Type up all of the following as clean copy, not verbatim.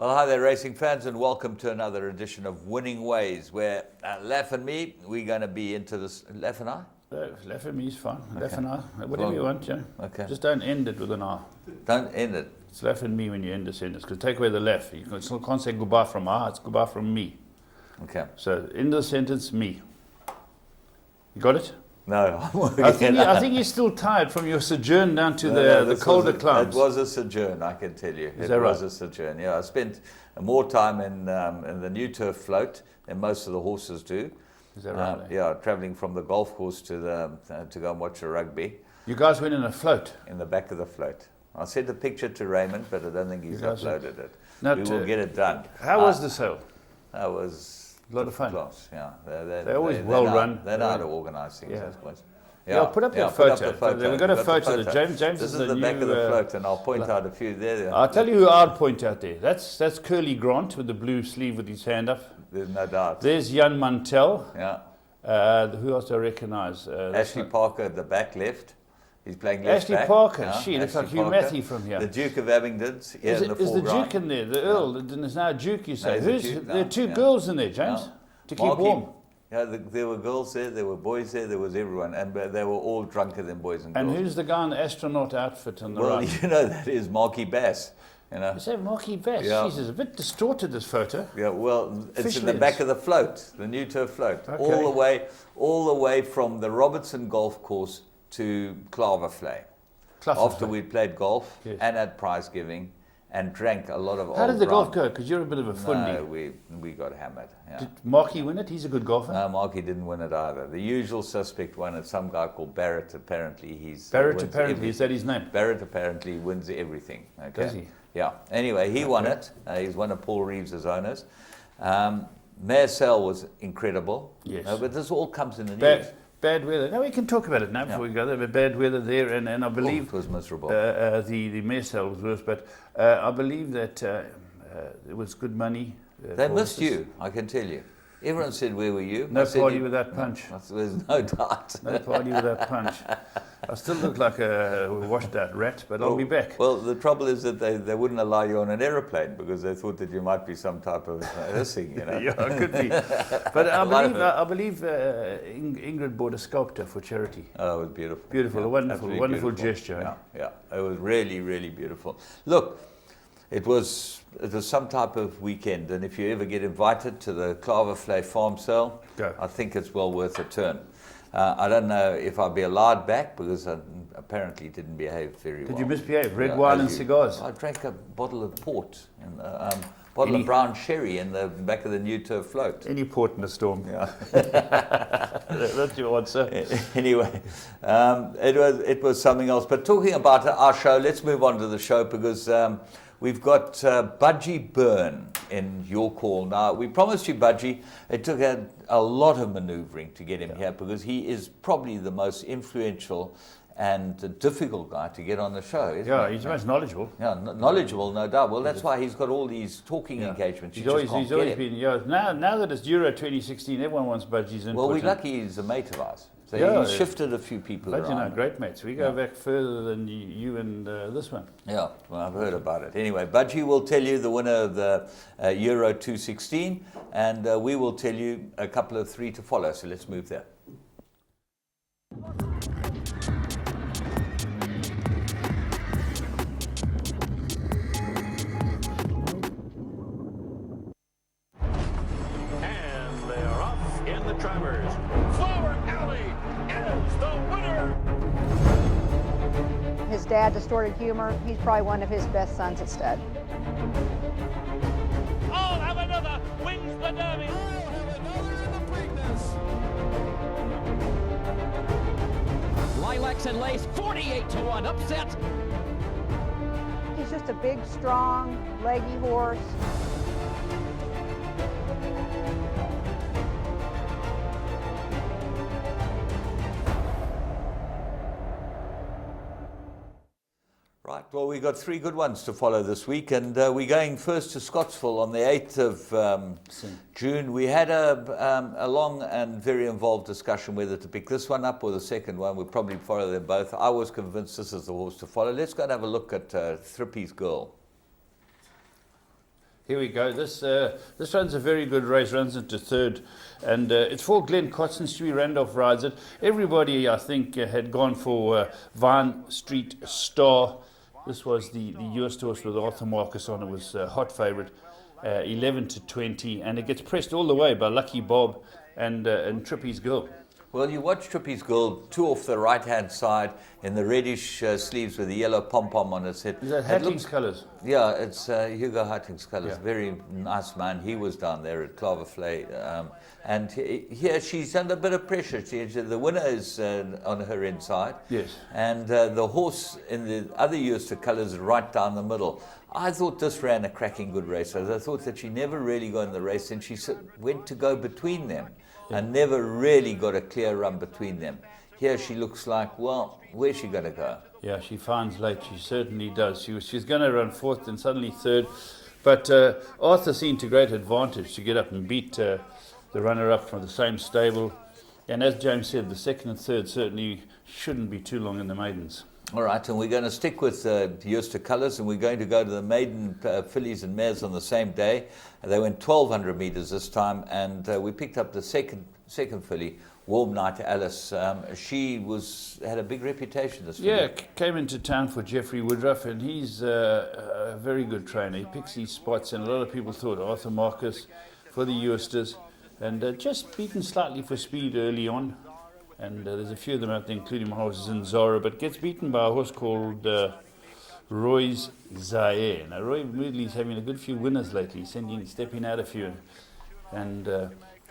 Well, hi there, racing fans, and welcome to another edition of Winning Ways, where Lef and me, we're going to be into this. Lef and I? Lef and me is fine. Okay. Lef and I, whatever you want, yeah. Okay. Just don't end it with an R. Don't end it. It's Lef and me when you end the sentence, because take away the Lef. You still can't say goodbye from I, it's goodbye from me. Okay. So, end the sentence, me. You got it? No, I think you're still tired from your sojourn down to the colder climes. It was a sojourn, I can tell you. Is that right? It was a sojourn, yeah. I spent more time in the new turf float than most of the horses do. Is that right? Yeah, travelling from the golf course to go and watch a rugby. You guys went in a float? In the back of the float. I sent a picture to Raymond, but I don't think he's uploaded it. We will get it done. How was the sale? That was a lot of fun. Class, yeah. They're always well run. They know how to organise things, I suppose. Yeah, put up that photo. We've got a photo. James this is the back of the float, and I'll point out a few there. I'll tell you who I'd point out there. That's Curly Grant with the blue sleeve with his hand up. There's no doubt. There's Jan Mantell. Yeah. Who else do I recognise? Ashley Parker at the back left. He's playing left Ashley back. Parker. Yeah. She looks like Hugh Matthew from here. The Duke of Abingdon's here in the foreground. Is the Duke in there? The Earl. There's now a Duke, you say. There are two girls in there, James, to keep warm. Yeah, there were girls there, there were boys there was everyone, and they were all drunker than boys and girls. And who's the guy in the astronaut outfit on the right? Well, you know, that is Marky Bass. You know. Is that Marky Bass? Yeah. Jesus, a bit distorted, this photo. Yeah, well, it's in the back of the float, the new turf float, Okay. all the way from the Robertson golf course to Klavervlei. After we played golf and had prize giving and drank a lot of How did the golf go? Because you're a bit of a funny. No, we got hammered. Yeah. Did Marky win it? He's a good golfer. No, Marky didn't win it either. The usual suspect won it. Some guy called Barrett. Apparently, is that his name? Barrett apparently wins everything. Okay. Does he? Yeah. Anyway, he won it. He's one of Paul Reeves's owners. Marcel was incredible. Yes. But this all comes in the news. Bad weather. No, we can talk about it now before we go there. But bad weather there, and I believe it was miserable. The Marcel was worse, but I believe that it was good money. They missed you, I can tell you. Everyone said, "Where were you?" No party without punch. There's no doubt. No party without punch. I still look like a washed-out rat, but I'll be back. Well, the trouble is that they wouldn't allow you on an aeroplane because they thought that you might be some type of hissing, you know. Yeah, it could be. But I believe Ingrid bought a sculptor for charity. Oh, it was beautiful. Beautiful, yeah, wonderful gesture. Yeah, it was really, really beautiful. Look, it was some type of weekend, and if you ever get invited to the Klavervlei farm sale, I think it's well worth a turn. I don't know if I'll be allowed back because I apparently didn't behave very well. Did you misbehave? Red wine and cigars? I drank a bottle of port and a bottle of brown sherry in the back of the new turf float. Any port in a storm. Yeah. That's your answer. Anyway, it was something else. But talking about our show, let's move on to the show because we've got Budgie Byrne in your call. Now, we promised you Budgie. It took a lot of manoeuvring to get him here because he is probably the most influential and difficult guy to get on the show, isn't he? He's the most knowledgeable. Yeah, knowledgeable, no doubt. Well, that's why he's got all these talking engagements. He's always been, now that it's Euro 2016, everyone wants Budgie's input. Well, we're lucky he's a mate of ours. So he's shifted a few people around. But you know, great mates. We go back further than you and this one. Yeah, well, I've heard about it. Anyway, Budgie will tell you the winner of the Euro 2016, and we will tell you a couple of 3 to follow. So let's move there. And they are off in the Travers. Flower Alley is the winner. His dad, distorted humor, he's probably one of his best sons at stud. I'll have another. Wins the Derby. I'll have another in the Preakness. Lilacs and Lace, 48-1 upset. He's just a big, strong, leggy horse. Right, well, we've got 3 good ones to follow this week, and we're going first to Scottsville on the 8th of June. We had a long and very involved discussion whether to pick this one up or the second one. We'll probably follow them both. I was convinced this is the horse to follow. Let's go and have a look at Thrippy's Girl. Here we go. This runs a very good race, runs into third. And it's for Glenn Cotson. Stewie Randolph rides it. Everybody, I think, had gone for Vine Street Star. This was the US horse with Arthur Marcus on. It was a hot favourite, 11 to 20. And it gets pressed all the way by Lucky Bob and Trippy's Girl. Well, you watch Trippy's Girl, 2 off the right-hand side in the reddish sleeves with the yellow pom-pom on its head. Is that Hatting's colours? Yeah, it's Hugo Hatting's colours. Yeah. Very nice man. He was down there at Claverflay. And here she's under a bit of pressure. The winner is on her inside. Yes. And the horse in the other Easter colours is right down the middle. I thought this ran a cracking good race. I thought that she never really got in the race, and she went to go between them. And never really got a clear run between them. Here she looks like, well, where's she going to go? Yeah, she finds late. She certainly does. She's going to run fourth and suddenly third. But Arthur seemed to great advantage to get up and beat the runner-up from the same stable. And as James said, the second and third certainly shouldn't be too long in the maidens. All right, and we're going to stick with the Easter colours, and we're going to go to the maiden fillies and mares on the same day. They went 1,200 metres this time, and we picked up the second filly, Warm Night Alice. She had a big reputation this filly. Yeah, came into town for Jeffrey Woodruff, and he's a very good trainer. He picks these spots, and a lot of people thought Arthur Marcus for the Eusters, and just beaten slightly for speed early on. And there's a few of them out there, including my horse Zara, but gets beaten by a horse called Roy's Zaire. Now, Roy Moodley's having a good few winners lately, stepping out a few. And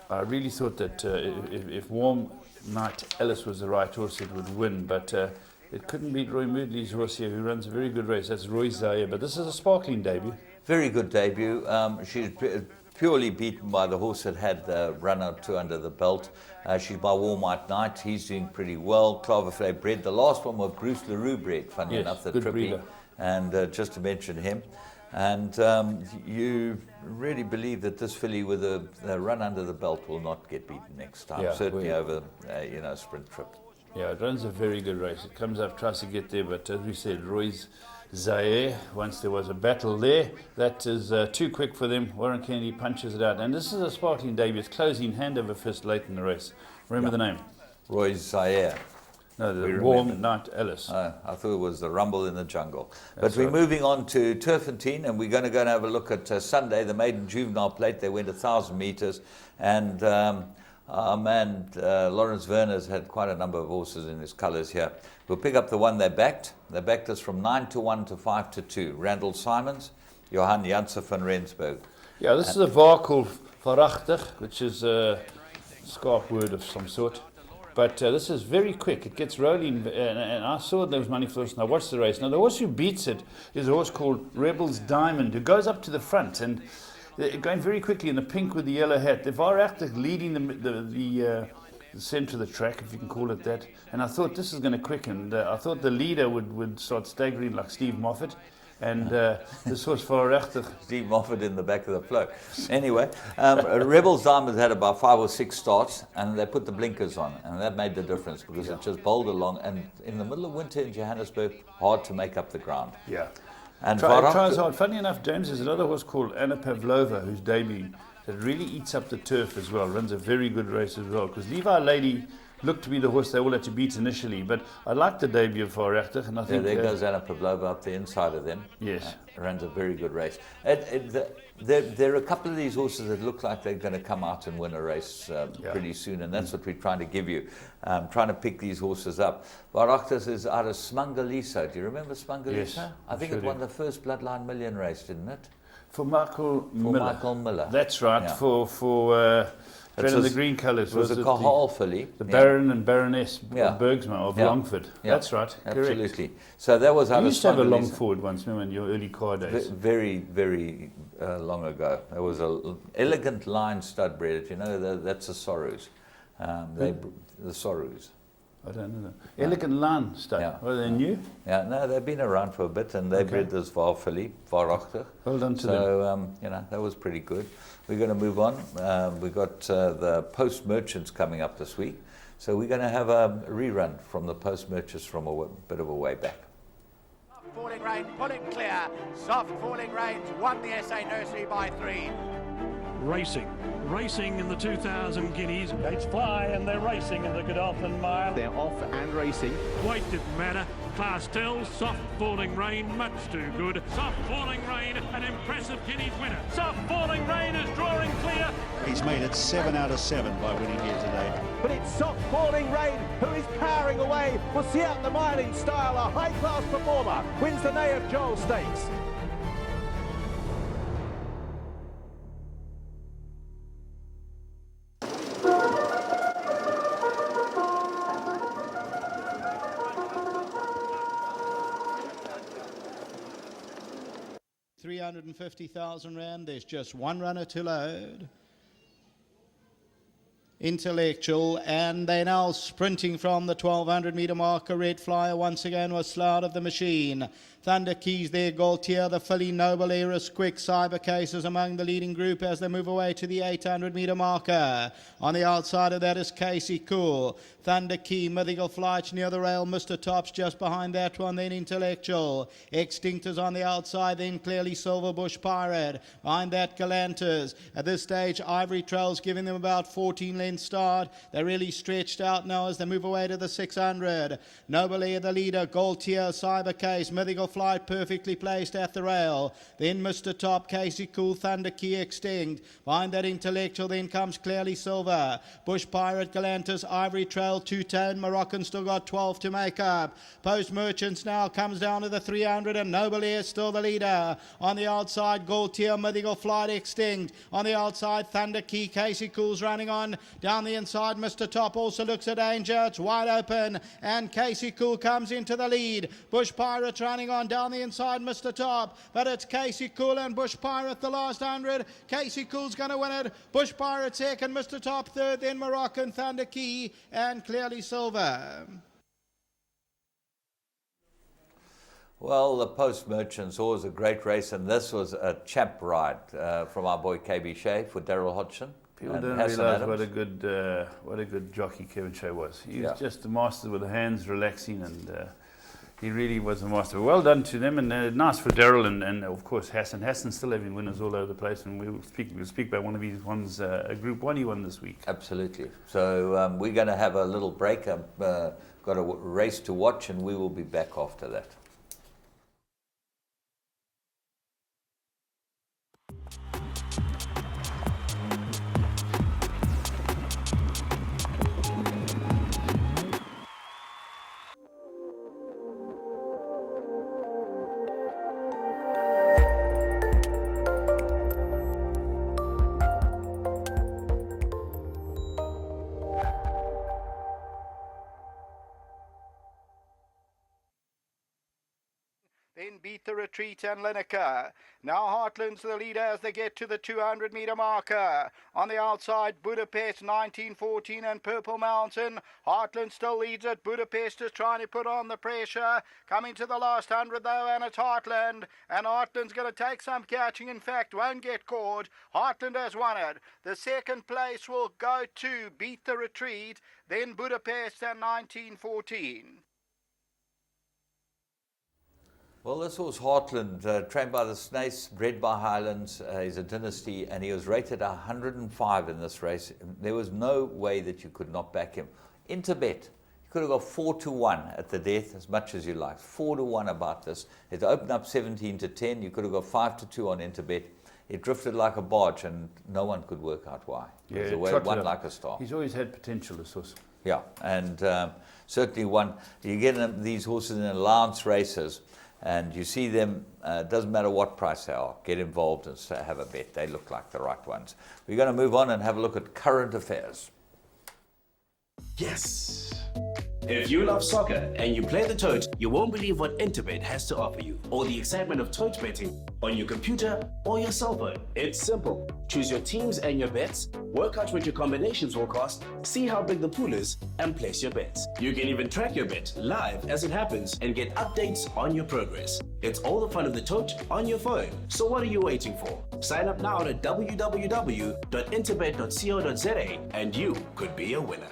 I really thought that if Warm Night Alice was the right horse, it would win. But it couldn't beat Roy Moodley's horse here, who runs a very good race. That's Roy Zaire. But this is a sparkling debut. Very good debut. She's purely beaten by the horse that had the run or two under the belt. She's by Walmart Knight. He's doing pretty well. Claverflay bred. The last one was Bruce LaRue bred, funny enough, the good Trippy. breeder. And just to mention him. And you really believe that this filly with a run under the belt will not get beaten next time. Yeah, Certainly over, sprint trip. Yeah, it runs a very good race. It comes up, tries to get there, but as we said, Roy's Zaire, once there was a battle there, that is too quick for them. Warren Kennedy punches it out. And this is a sparkling debut. It's closing hand over fist late in the race. Remember the name? Roy Zaire. No, the Warm Night Alice. I thought it was the Rumble in the Jungle. But we're moving on to Turfentine, and we're going to go and have a look at Sunday, the maiden juvenile plate. They went 1,000 metres, and our man Lawrence Werner's had quite a number of horses in his colours here. We'll pick up the one they backed. They backed us from 9 to 1 to 5 to 2. Randall Simons, Johan Janssen van Rensburg. Yeah, this is a var called Varachtig, which is a scarf word of some sort. But this is very quick. It gets rolling, and I saw those money flows, and I watched the race. Now, the horse who beats it is a horse called Rebel's Diamond, who goes up to the front, and going very quickly in the pink with the yellow hat. The Varachtig leading the centre of the track, if you can call it that. And I thought this is going to quicken. I thought the leader would start staggering like Steve Moffat. And this horse Varachtig. Steve Moffat in the back of the flow. Anyway, Rebel's Diamond had about 5 or 6 starts, and they put the blinkers on, and that made the difference because it just bowled along. And in the middle of winter in Johannesburg, hard to make up the ground. Yeah. And tries hard. Funny enough, James, there's another horse called Anna Pavlova who's debuting that really eats up the turf as well. Runs a very good race as well. Because Levi Lady looked to be the horse they all had to beat initially, but I liked the debut of Varachtig, and I think there goes Anna Pavlova up the inside of them. Yes, runs a very good race. There are a couple of these horses that look like they're going to come out and win a race pretty soon, and that's what we're trying to give you, trying to pick these horses up. Varachtig is out of Smangaliso. Do you remember Smangaliso? Yes, I think it won the first Bloodline Million race, didn't it? For Michael Miller. That's right. Yeah. For the green colours. Was a Cahal filly. The Baron and Baroness Bergsma of Longford. Yeah. That's right. Absolutely. Correct. So that was how you used to have a Longford once, remember, in your early car days? Very, very long ago. There was an elegant line stud bred. You know, that's the Sorrows. The Sorrows. I don't know. Elegant Line stud. Yeah. Well, they new? Yeah, no, they've been around for a bit, and they bred this Var filly, Varachtig. Well done to them. So, that was pretty good. We're going to move on. We've got the Post Merchants coming up this week. So we're going to have a rerun from the Post Merchants from a bit of a way back. Falling Rain pulling clear. Soft Falling Rain's won the SA Nursery by 3. Racing in the 2,000 guineas. Gates fly and they're racing in the Godolphin Mile. They're off and racing. Weight didn't matter. Class tells. Soft Falling Rain, much too good. Soft Falling Rain, an impressive guineas winner. Soft Falling Rain is drawing clear. He's made it 7 out of 7 by winning here today. But it's Soft Falling Rain who is powering away. We'll see out the mile in style. A high-class performer wins the Nay of Joel Stakes. £350,000. There's just one runner to load. Intellectual, and they're now sprinting from the 1200 metre marker. Red Flyer once again was Slough of the Machine. Thunder Keys there, Gaultier, the filly Noble Eris, Quick Cyber Cases among the leading group as they move away to the 800 metre marker. On the outside of that is Casey Cool. Thunder Key, Mythical Flight near the rail. Mr. Tops just behind that one, then Intellectual. Extinct is on the outside, then clearly Silver Bush Pirate. Behind that, Galantas. At this stage, Ivory Trail's giving them about 14 lengths start. They're really stretched out now as they move away to the 600. Noble Air, the leader. Gaultier, Cyber Case, Mythical Flight perfectly placed at the rail. Then Mr. Top, Casey Cool, Thunder Key, Extinct. Behind that, Intellectual, then comes Clearly Silver. Bush Pirate, Galantas, Ivory Trail, Two-Tone, Moroccan still got 12 to make up. Post Merchants now comes down to the 300 and Noble Air still the leader. On the outside, Gaultier, Mythical Flight, Extinct. On the outside, Thunder Key, Casey Cool's running on. Down the inside, Mr. Top also looks at danger. It's wide open and Casey Cool comes into the lead. Bush Pirate running on down the inside, Mr. Top, but it's Casey Cool and Bush Pirate the last 100. Casey Cool's going to win it. Bush Pirate second, Mr. Top third, then Moroccan, Thunder Key and Clearly Silver. Well, the Post Merchants, always a great race, and this was a champ ride from our boy KB Shea for Daryl Hodgson. People don't realise what a good jockey Kevin Shea was. He was just a master with the hands, relaxing, and he really was a master. Well done to them, and nice for Daryl and of course Hassan. Hassan's still having winners all over the place, and we'll speak about one of these ones, a Group 1 he won this week. Absolutely. So we're going to have a little break. I've got a race to watch, and we will be back after that. Then Beat the Retreat and Lineker. Now Heartland's the leader as they get to the 200 metre marker. On the outside, Budapest 1914 and Purple Mountain. Heartland still leads it. Budapest is trying to put on the pressure. Coming to the last 100 though, and it's Heartland. And Heartland's going to take some catching. In fact, won't get caught. Heartland has won it. The second place will go to Beat the Retreat, then Budapest and 1914. Well, this horse Heartland, trained by the Snace, bred by Highlands. He's a dynasty, and he was rated 105 in this race. There was no way that you could not back him. Interbet, you could have got 4-1 at the death, as much as you like. 4-1 about this. It opened up 17-10. You could have got 5-2 on Interbet. It drifted like a barge, and no one could work out why. Yeah, it won like a star. He's always had potential, this horse. Yeah, and certainly one. You get these horses in allowance races, and you see them, doesn't matter what price they are, get involved and have a bet. They look like the right ones. We're going to move on and have a look at current affairs. Yes! If you love soccer and you play the tote, you won't believe what Interbet has to offer you, or the excitement of tote betting on your computer or your cell phone. It's simple. Choose your teams and your bets, work out what your combinations will cost, see how big the pool is, and place your bets. You can even track your bet live as it happens and get updates on your progress. It's all the fun of the tote on your phone. So what are you waiting for? Sign up now at www.interbet.co.za and you could be a winner.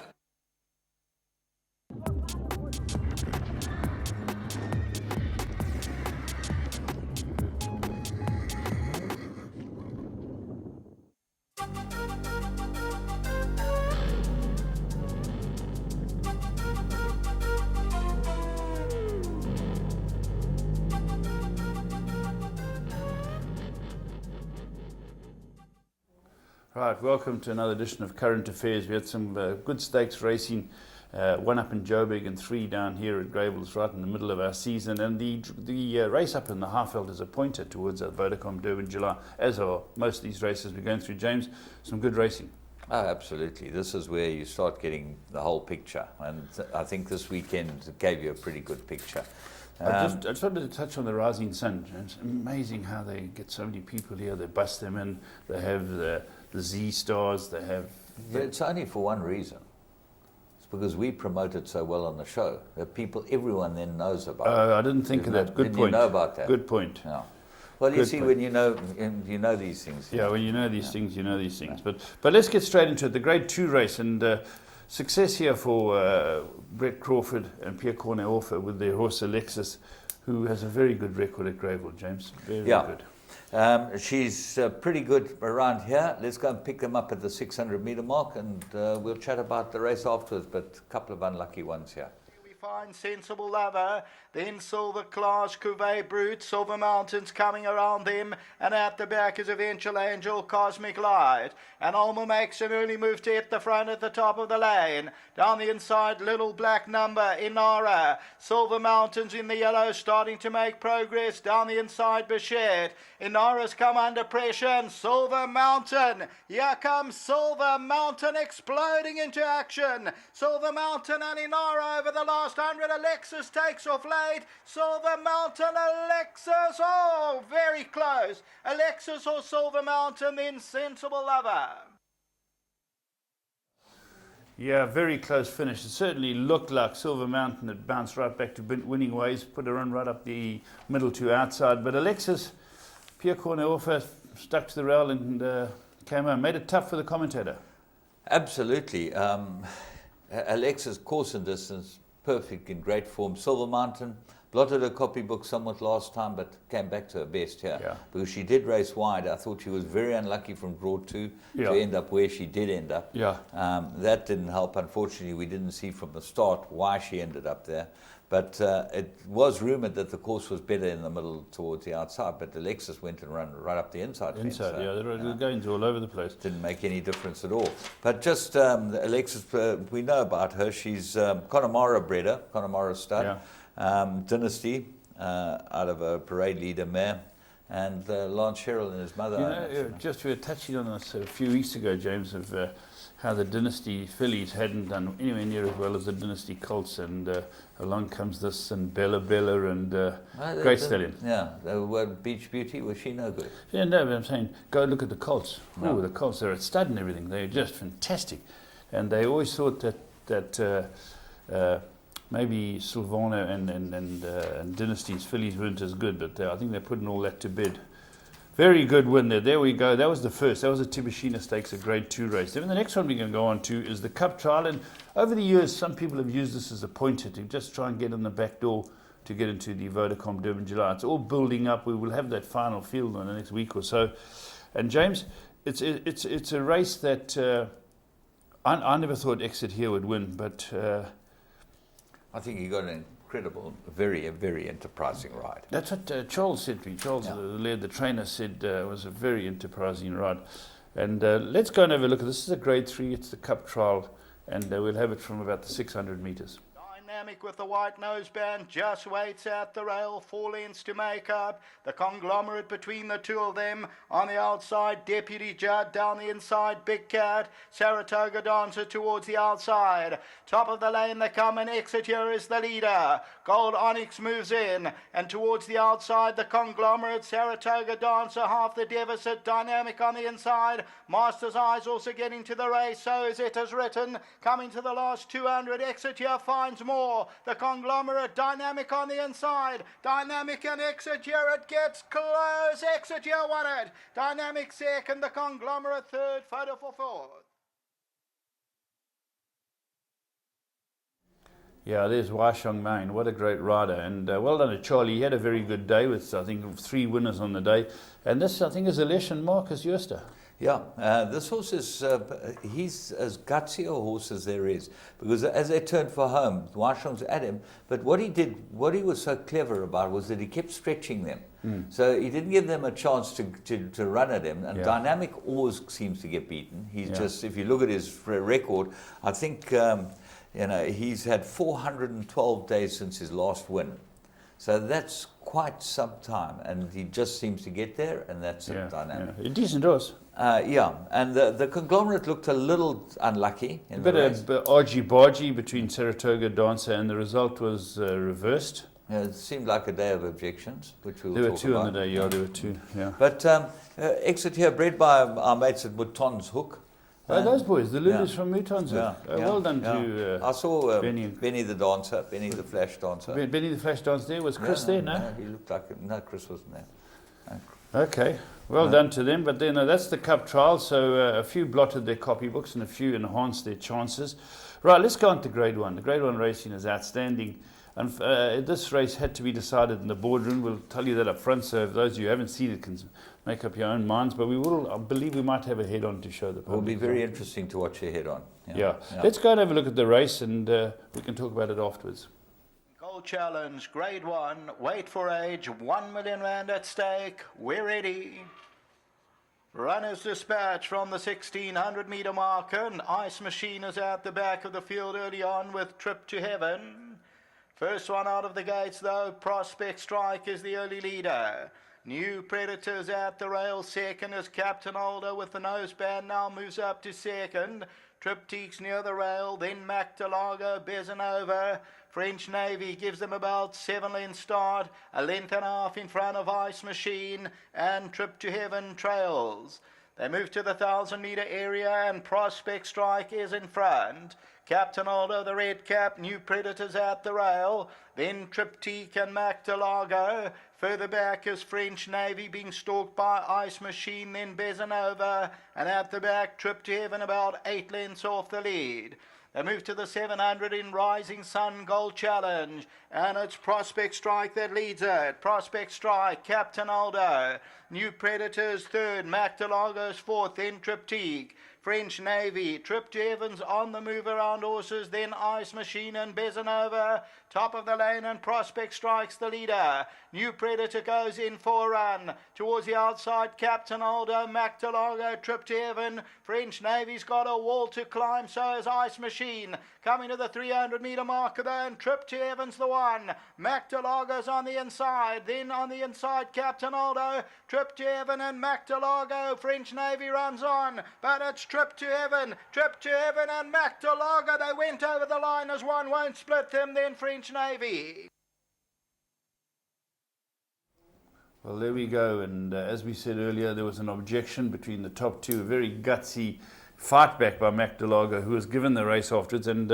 Right, welcome to another edition of Current Affairs. We had some good stakes racing, one up in Joburg and 3 down here at Greyville's right in the middle of our season. And the race up in the Highveld is a pointer towards that Vodacom Durban July, as are most of these races we're going through. James, some good racing. Oh, absolutely. This is where you start getting the whole picture. And I think this weekend gave you a pretty good picture. I just wanted to touch on the Rising Sun. It's amazing how they get so many people here. They bust them in. They have the Z Stars. They have... Yeah, it's only for one reason. It's because we promote it so well on the show that everyone then knows about it. I didn't think of that. Good point. You know about that. Good point. Yeah. Well, you see, when you know these things. Yeah, when you know these things, you know these things. But let's get straight into it. The Grade 2 race, and success here for Brett Crawford and Pierre Cornet-Orfer with their horse Alexis, who has a very good record at Greyville, James. Very good. She's pretty good around here. Let's go and pick them up at the 600-meter mark, and we'll chat about the race afterwards, but a couple of unlucky ones here. Fine, Sensible Lover, then Silver Class, Cuvée Brute, Silver Mountains coming around them, and at the back is Eventual Angel, Cosmic Light, and Alma makes an early move to hit the front at the top of the lane. Down the inside, Little Black Number, Inara, Silver Mountains in the yellow, starting to make progress. Down the inside, Bichette, Inara's come under pressure, and Silver Mountain, here comes Silver Mountain exploding into action. Silver Mountain and Inara over the last 100. Alexis takes off late. Silver Mountain, Alexis, oh, very close. Alexis or Silver Mountain, then Sensible Lover. Yeah, very close finish. It certainly looked like Silver Mountain had bounced right back to winning ways, put her run right up the middle to outside. But Alexis, Pierre Cornet-Orfer stuck to the rail and came home. Made it tough for the commentator. Absolutely. Alexis, course and distance, perfect, in great form. Silver Mountain blotted her copybook somewhat last time, but came back to her best here because she did race wide. I thought she was very unlucky from draw 2 to end up where she did end up. That didn't help. Unfortunately, we didn't see from the start why she ended up there. But it was rumoured that the course was better in the middle towards the outside, but Alexis went and ran right up the inside fence. They were going all over the place. Didn't make any difference at all. But just Alexis, we know about her. She's Connemara bred her, Connemara stud, Dynasty, out of a parade leader mare, and Lance Sherrill and his mother. Just we were touching on this a few weeks ago, James, of how the Dynasty fillies hadn't done anywhere near as well as the Dynasty Colts, and along comes this and Bella and Great Stallion. Yeah, they were Beach Beauty. Was she no good? Yeah, no, but I'm saying go look at the Colts. Oh, the Colts, they're at stud and everything. They're just fantastic, and they always thought that maybe Silvano and Dynasty's fillies weren't as good, but I think they're putting all that to bed. Very good win there. There we go. That was the first. That was a Tibishina Stakes, a Grade 2 race. Then the next one we're going to go on to is the Cup Trial. And over the years, some people have used this as a pointer to just try and get in the back door to get into the Vodacom Durban July. It's all building up. We will have that final field in the next week or so. And James, it's a race that I never thought Exit here would win, but I think he got an incredible, very enterprising ride. That's what Charles said to me. Charles, the trainer, said it was a very enterprising ride. And let's go and have a look at this. This is a Grade 3. It's the Cup Trial, and we'll have it from about the 600 metres. Dynamic with the white noseband, just waits at the rail, 4 lengths to make up. The conglomerate between the two of them. On the outside, Deputy Judd. Down the inside, Big Cat. Saratoga Dancer towards the outside. Top of the lane, they come, and Exit here is the leader. Gold Onyx moves in, and towards the outside, the conglomerate. Saratoga Dancer, half the deficit. Dynamic on the inside. Master's Eyes also getting to the race, so is It Is Written. Coming to the last 200, Exit here finds more. The conglomerate, Dynamic on the inside. Dynamic and Exit here, it gets close. Exit here won it. Dynamic second, the conglomerate third, Photo for fourth. Yeah, there's Waishong Main. What a great rider. And well done to Charlie. He had a very good day with, I think, 3 winners on the day. And this, I think, is Alesh and Marcus Jooster. Yeah, this horse is, he's as gutsy a horse as there is. Because as they turned for home, Washington's at him. But what he did, what he was so clever about was that he kept stretching them. So he didn't give them a chance to run at him. And Dynamic always seems to get beaten. He's just, if you look at his record, I think, he's had 412 days since his last win. So that's quite some time, and he just seems to get there, and that's Dynamic. A decent horse. And the conglomerate looked a little unlucky. A bit of argy-bargy between Saratoga Dancer, and the result was reversed. Yeah, it seemed like a day of objections, which we'll There were talk two about. on the day, there were two, But exit here, bred by our mates at Mouton's Hook. Those boys, the Lulus from Mouton's Hook. Well done to I saw Benny. Benny the Dancer, Benny the Flash Dancer. Benny the Flash Dancer there. Was Chris there, no? No, he looked like, no, Chris wasn't there. No. Okay, well done to them. But then that's the Cup trial, so a few blotted their copybooks and a few enhanced their chances. Right, let's go on to Grade 1. The Grade 1 racing is outstanding. And this race had to be decided in the boardroom. We'll tell you that up front, so if those of you who haven't seen it can make up your own minds. But we will, I believe we might have a head-on to show the public. It will be very interesting to watch your head-on. Yeah. Let's go and have a look at the race, and we can talk about it afterwards. Gold Challenge, Grade 1, weight for age, 1 million rand at stake. We're ready. Runners dispatch from the 1600 meter marker. An ice machine is at the back of the field early on with Trip to Heaven. First one out of the gates though, Prospect Strike is the early leader. New Predators at the rail, second is Captain Older with the noseband, now moves up to second. Triptych's near the rail, then Mactalago, Besanova. French Navy gives them about 7 lengths start, a length and a half in front of Ice Machine, and Trip to Heaven trails. They move to the 1,000 meter area and Prospect Strike is in front. Captain Older, the red cap, New Predators at the rail, then Triptych and Mactalago. Further back is French Navy being stalked by Ice Machine, then Besanova, and at the back Trip to Heaven about 8 lengths off the lead. They move to the 700 in Rising Sun Gold Challenge, and it's Prospect Strike that leads it. Prospect Strike, Captain Aldo, New Predators third, Mactalago's fourth, then Triptych. French Navy, Trip to Heaven's on the move around horses, then Ice Machine and Besanova. Top of the lane and Prospect Strikes the leader. New Predator goes in for a run. Towards the outside, Captain Aldo, Mactalago, Trip to Heaven. French Navy's got a wall to climb, so has Ice Machine. Coming to the 300 meter marker though, and Trip to Heaven's the one. Mactalago's on the inside, then on the inside, Captain Aldo, Trip to Heaven and Mactalago. French Navy runs on, but it's Trip to Heaven and Mactalago. They went over the line as one, won't split them, then French Navy. Well, there we go, and as we said earlier, there was an objection between the top two, a very gutsy fight back by Mactalago, who was given the race afterwards, and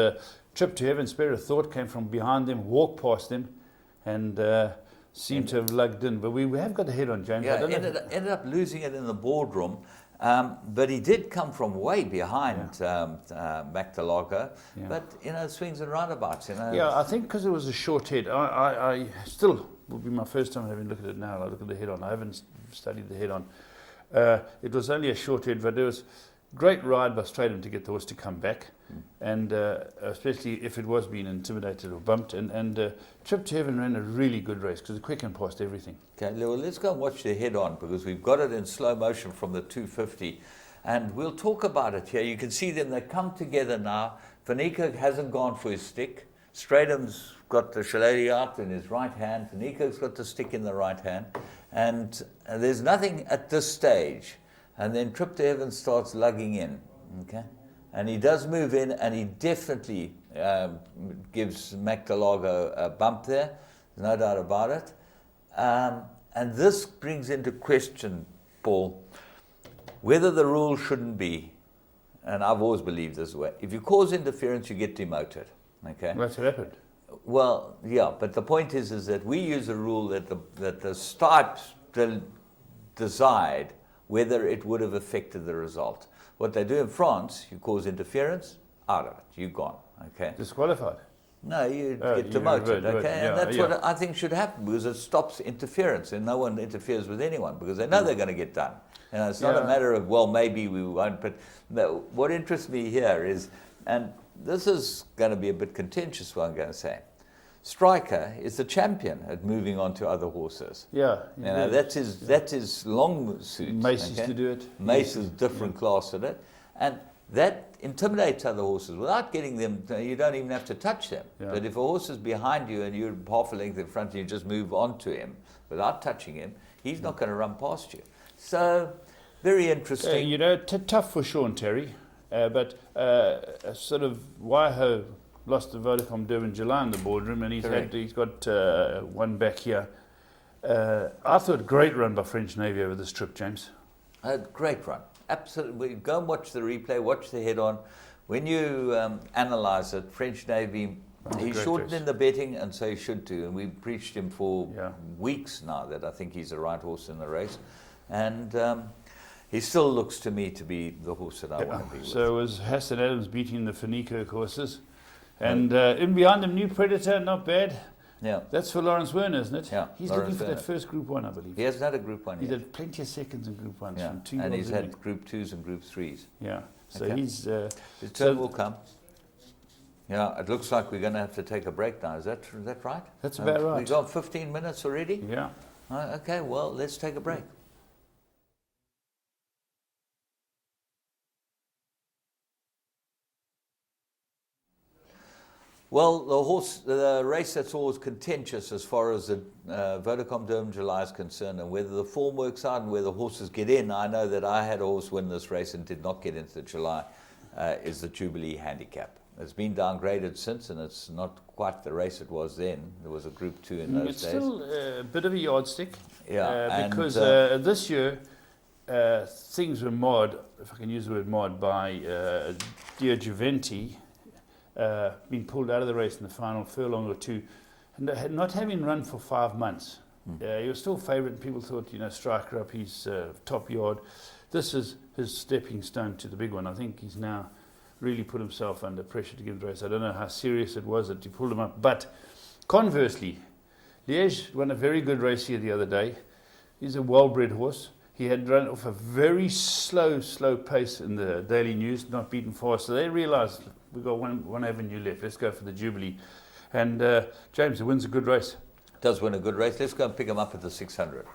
Trip to Heaven, Spirit of Thought, came from behind them, walked past them, and seemed to have lugged in. But we have got the head on, James. Yeah, ended up losing it in the boardroom. But he did come from way behind Mactalago. Yeah. But, swings and roundabouts, Yeah, I think because it was a short head. I still, will be my first time having looked at it now. I look at the head on. I haven't studied the head on. It was only a short head, but there was great ride by Stratham to get the horse to come back. And especially if it was being intimidated or bumped. And Trip to Heaven ran a really good race because it quickened past everything. Okay, well, let's go and watch the head on because we've got it in slow motion from the 250. And we'll talk about it here. You can see them, they come together now. Vanika hasn't gone for his stick. Stratham's got the shillelagh out in his right hand. Vanika's got the stick in the right hand. And there's nothing at this stage. And then Trip to Heaven starts lugging in. Okay? And he does move in, and he definitely gives Mactalago a bump there. There's no doubt about it. And this brings into question, Paul, whether the rule shouldn't be, and I've always believed this way, if you cause interference, you get demoted. Okay? That's what happened. Well, yeah, but the point is that we use a rule that the stripes decide whether it would have affected the result. What they do in France, you cause interference, out of it, you're gone. Okay. Disqualified. No, you get demoted, okay? And that's what I think should happen, because it stops interference and no one interferes with anyone because they know they're going to get done. You know, it's not a matter of, well, maybe we won't, but no, what interests me here is, and this is going to be a bit contentious, what I'm going to say, Striker is the champion at moving on to other horses. Yeah. You know, that's his long suit. Mace used to do it. Mace is a different class at it. And that intimidates other horses without getting them, you don't even have to touch them. Yeah. But if a horse is behind you and you're half a length in front and you just move on to him without touching him, he's not going to run past you. So, very interesting. You know, tough for Sean Terry, but sort of Waiho lost the Vodacom Durban July in the boardroom, and he's got one back here. I thought great run by French Navy over this trip, James. A great run. Absolutely. Go and watch the replay, watch the head on. When you analyse it, French Navy, he's shortened in the betting, and so he should too. And we've preached him for weeks now that I think he's the right horse in the race. And he still looks to me to be the horse that I want to be with. So was Hassan Adams beating the Fanico horses. And in behind him, New Predator, not bad. Yeah. That's for Lawrence Werner, isn't it? Yeah. He's looking for that first Group 1, I believe. He hasn't had a Group 1 yet. He did plenty of seconds in Group 1s. Yeah. And he's had Group 2s and Group 3s. Yeah. So he's... his turn will come. Yeah, it looks like we're going to have to take a break now. Is that right? That's about right. We've got 15 minutes already? Yeah. Okay, well, let's take a break. Well, the race that's always contentious as far as the Vodacom Durban July is concerned, and whether the form works out and where the horses get in. I know that I had a horse win this race and did not get into the July, is the Jubilee Handicap. It's been downgraded since, and it's not quite the race it was then. There was a Group 2 in those days. It's still a bit of a yardstick. Yeah. Because this year, things were marred, if I can use the word marred, by Dear Juventi, being pulled out of the race in the final furlong or two, and not having run for 5 months. He was still favourite, and people thought, Striker up his top yard. This is his stepping stone to the big one. I think he's now really put himself under pressure to give the race. I don't know how serious it was that he pulled him up. But conversely, Liège won a very good race here the other day. He's a well-bred horse. He had run off a very slow pace in the Daily News, not beaten fast. So they realised, we've got one avenue left. Let's go for the Jubilee. And James, it wins a good race. Does win a good race. Let's go and pick him up at the 600.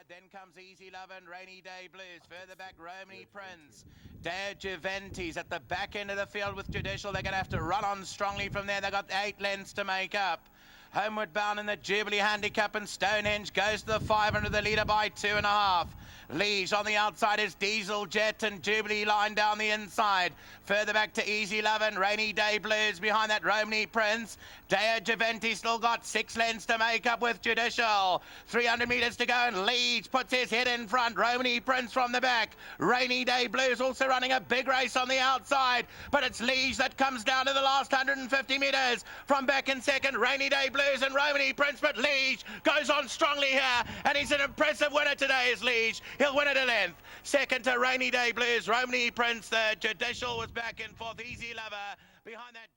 Then comes Easy Love and Rainy Day Blues. Further back, Romney Prince. Dare Juventi's at the back end of the field with Judicial. They're going to have to run on strongly from there. They've got 8 lengths to make up. Homeward bound in the Jubilee Handicap, and Stonehenge goes to the 500, the leader by 2.5. Liege on the outside is Diesel Jet, and Jubilee line down the inside. Further back to Easy Love and Rainy Day Blues. Behind that, Romney Prince. Dea Juventi still got 6 lengths to make up with Judicial. 300 metres to go, and Liege puts his head in front. Romney Prince from the back. Rainy Day Blues also running a big race on the outside, but it's Liege that comes down to the last 150 metres. From back in second, Rainy Day Blues and Romney Prince, but Liege goes on strongly here, and he's an impressive winner today, is Liege. He'll win at a length. Second to Rainy Day Blues, Romney Prince. The Judicial was back in fourth. Easy Lover behind that.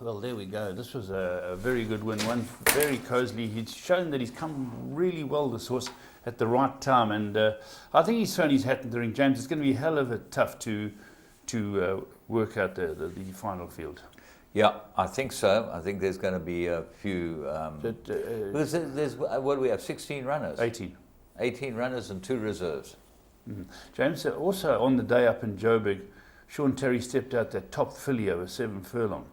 Well, there we go. This was a very good win. One very cosily. He's shown that he's come really well, this horse, at the right time. And I think he's thrown his hat in the ring, James. It's going to be a hell of a tough to work out the final field. Yeah, I think so. I think there's going to be a few... because there's, what do we have, 16 runners? 18. 18 runners and 2 reserves. Mm-hmm. James, also on the day up in Joburg, Sean Terry stepped out that top filly over 7 furlong.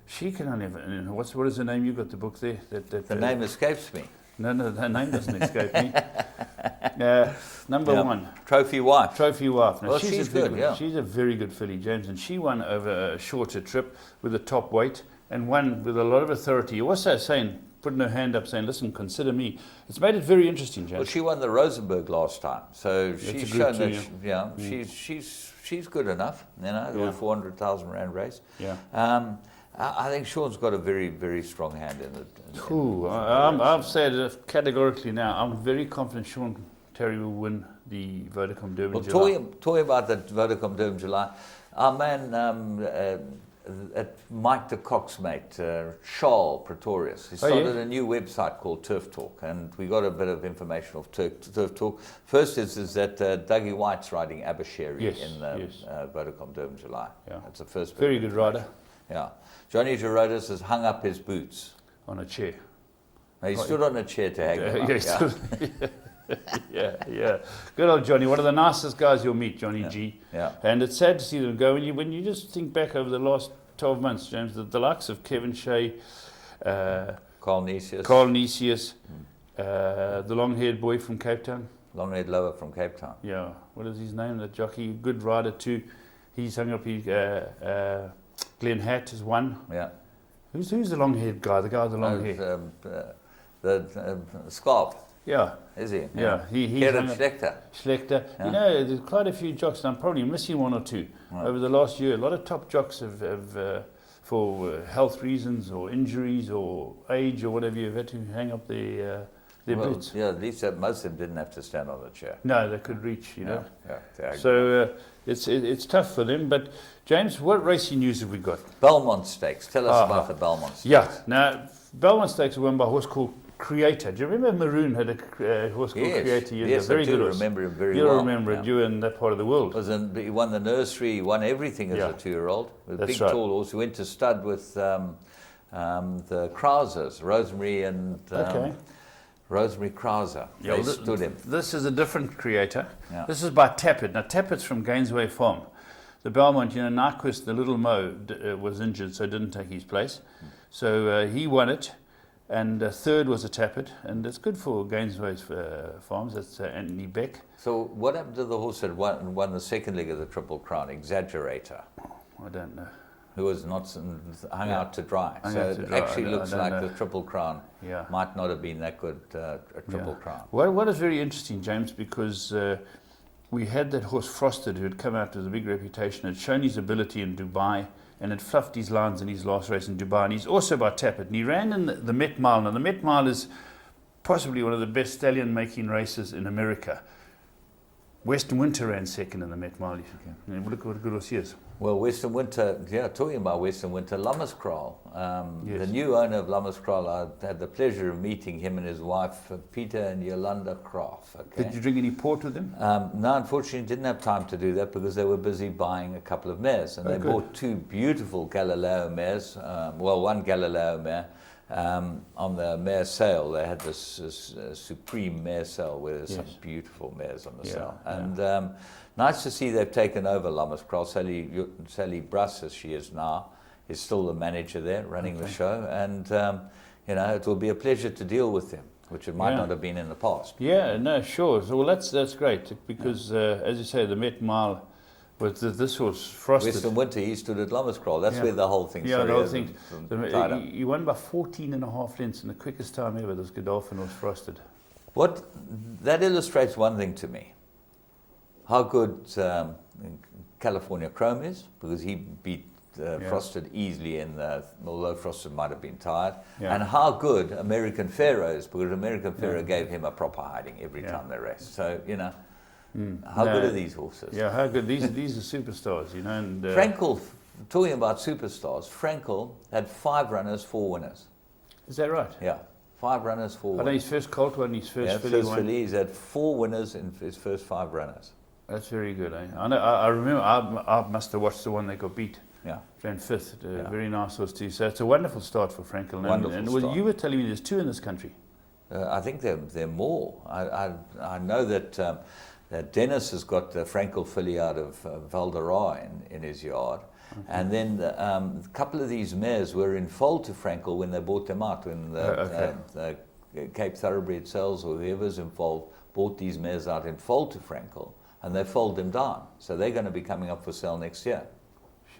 She can only... What is her name? You got the book there? The name escapes me. No, her name doesn't escape me. Number 1. Trophy Wife. Trophy Wife. Now, well, she's good, yeah. She's a very good filly, James, and she won over a shorter trip with a top weight and won with a lot of authority. Also putting her hand up saying, listen, consider me. It's made it very interesting, James. Well, she won the Rosenberg last time, so she's shown that she's good enough. You know, it was a 400,000 rand race. Yeah. I think Sean's got a very, very strong hand in it. I've said it categorically now. I'm very confident Sean Terry will win the Vodacom Durban July. Well, talking about the Vodacom Durban July, our man at Mike de Cock's mate, Charles Pretorius. He started a new website called Turf Talk, and we got a bit of information off Turf Talk. First is that Dougie White's riding Abashiri in Vodacom Durban July. Yeah. That's the first. Very good rider. Yeah. Johnny Giroudis has hung up his boots. On a chair. No, he stood on a chair to hang them up. Yeah. Good old Johnny, one of the nicest guys you'll meet, Johnny G. Yeah. And it's sad to see them go. When you just think back over the last 12 months, James, the likes of Kevin Shea, Carl Nisius, the long-haired boy from Cape Town. Long-haired lower from Cape Town. Yeah. What is his name? That jockey, good rider too. He's hung up. Glenn Hatt is one. Yeah. Who's the long-haired guy? The guy with the long hair. The scarf. Yeah. Is he? Yeah. He's Schlechter. Yeah. You know, there's quite a few jocks, and I'm probably missing one or two over the last year. A lot of top jocks have for health reasons or injuries or age or whatever, you've had to hang up their boots. Yeah, at least most of them didn't have to stand on the chair. No, they could reach, you know. Yeah, so it's tough for them. But James, what racing news have we got? Belmont Stakes. Tell us about the Belmont Stakes. Yeah. Now, Belmont Stakes were won by a horse called Creator. Do you remember Maroon had a horse called Creator? Yes, very I good do horse. remember him very You'll well. remember it. You in that part of the world. He won the nursery, he won everything as a 2-year-old. With a big tall horse. He went to stud with the Krausers, Rosemary and Rosemary Krauser. They stood him. This is a different Creator. Yeah. This is by Tappet. Now Tappet's from Gainesway Farm. The Belmont, Nyquist, the little Mo, was injured, so didn't take his place. So he won it. And third was a Tappet, and it's good for Gainesway's Farms. That's Anthony Beck. So what happened to the horse that won the second leg of the Triple Crown, Exaggerator? I don't know. Who was not hung out to dry. So it actually looks like the Triple Crown might not have been that good a Triple Crown. Well, what is very interesting, James, because we had that horse Frosted, who had come out with a big reputation, had shown his ability in Dubai, and had fluffed his lines in his last race in Dubai. And he's also by Tappet. And he ran in the Met Mile. Now, the Met Mile is possibly one of the best stallion-making races in America. Western Winter ran second in the Met Mile. Look what a good horse he is. Well, Western Winter, talking about Western Winter, Lammerskral, the new owner of Lammerskral, I had the pleasure of meeting him and his wife, Peter and Yolanda Kraft. Okay? Did you drink any port with them? No, unfortunately, didn't have time to do that because they were busy buying a couple of mares. And they bought two beautiful Galileo mares, one Galileo mare. On the mare sale, they had this supreme mare sale where there's some beautiful mares on the sale. And nice to see they've taken over Lammerskral. Sally Bruss, as she is now, is still the manager there, running the show. And, it will be a pleasure to deal with them, which it might not have been in the past. Yeah, no, sure. So, well, that's great because, as you say, the Met Mile, with this horse, Frosted. Western Winter, he stood at Lammerskral. That's where the whole thing started. Yeah, the whole thing. He won by 14.5 lengths in the quickest time ever. This Godolphin was Frosted. That illustrates one thing to me. How good California Chrome is, because he beat Frosted easily, although Frosted might have been tired. And how good American Pharaoh is, because American Pharaoh gave him a proper hiding every time they raced. So, how good are these horses? Yeah, how good. These are superstars, And Frankel, talking about superstars, Frankel had 5 runners, 4 winners. Is that right? Yeah, 5 runners, 4 winners. I know his first Colt won, his first filly won. He's had 4 winners in his first 5 runners. That's very good. I remember. I must have watched the one that got beat. Yeah, ran 5th. Very nice horse too. So it's a wonderful start for Frankel. And you were telling me there's 2 in this country. I think there are more. I know that. Dennis has got the Frankel filly out of Valderoy in his yard. And then a couple of these mares were in foal to Frankel when they bought them out, when the Cape Thoroughbred sales or whoever's involved bought these mares out in foal to Frankel, and they foaled them down. So they're going to be coming up for sale next year.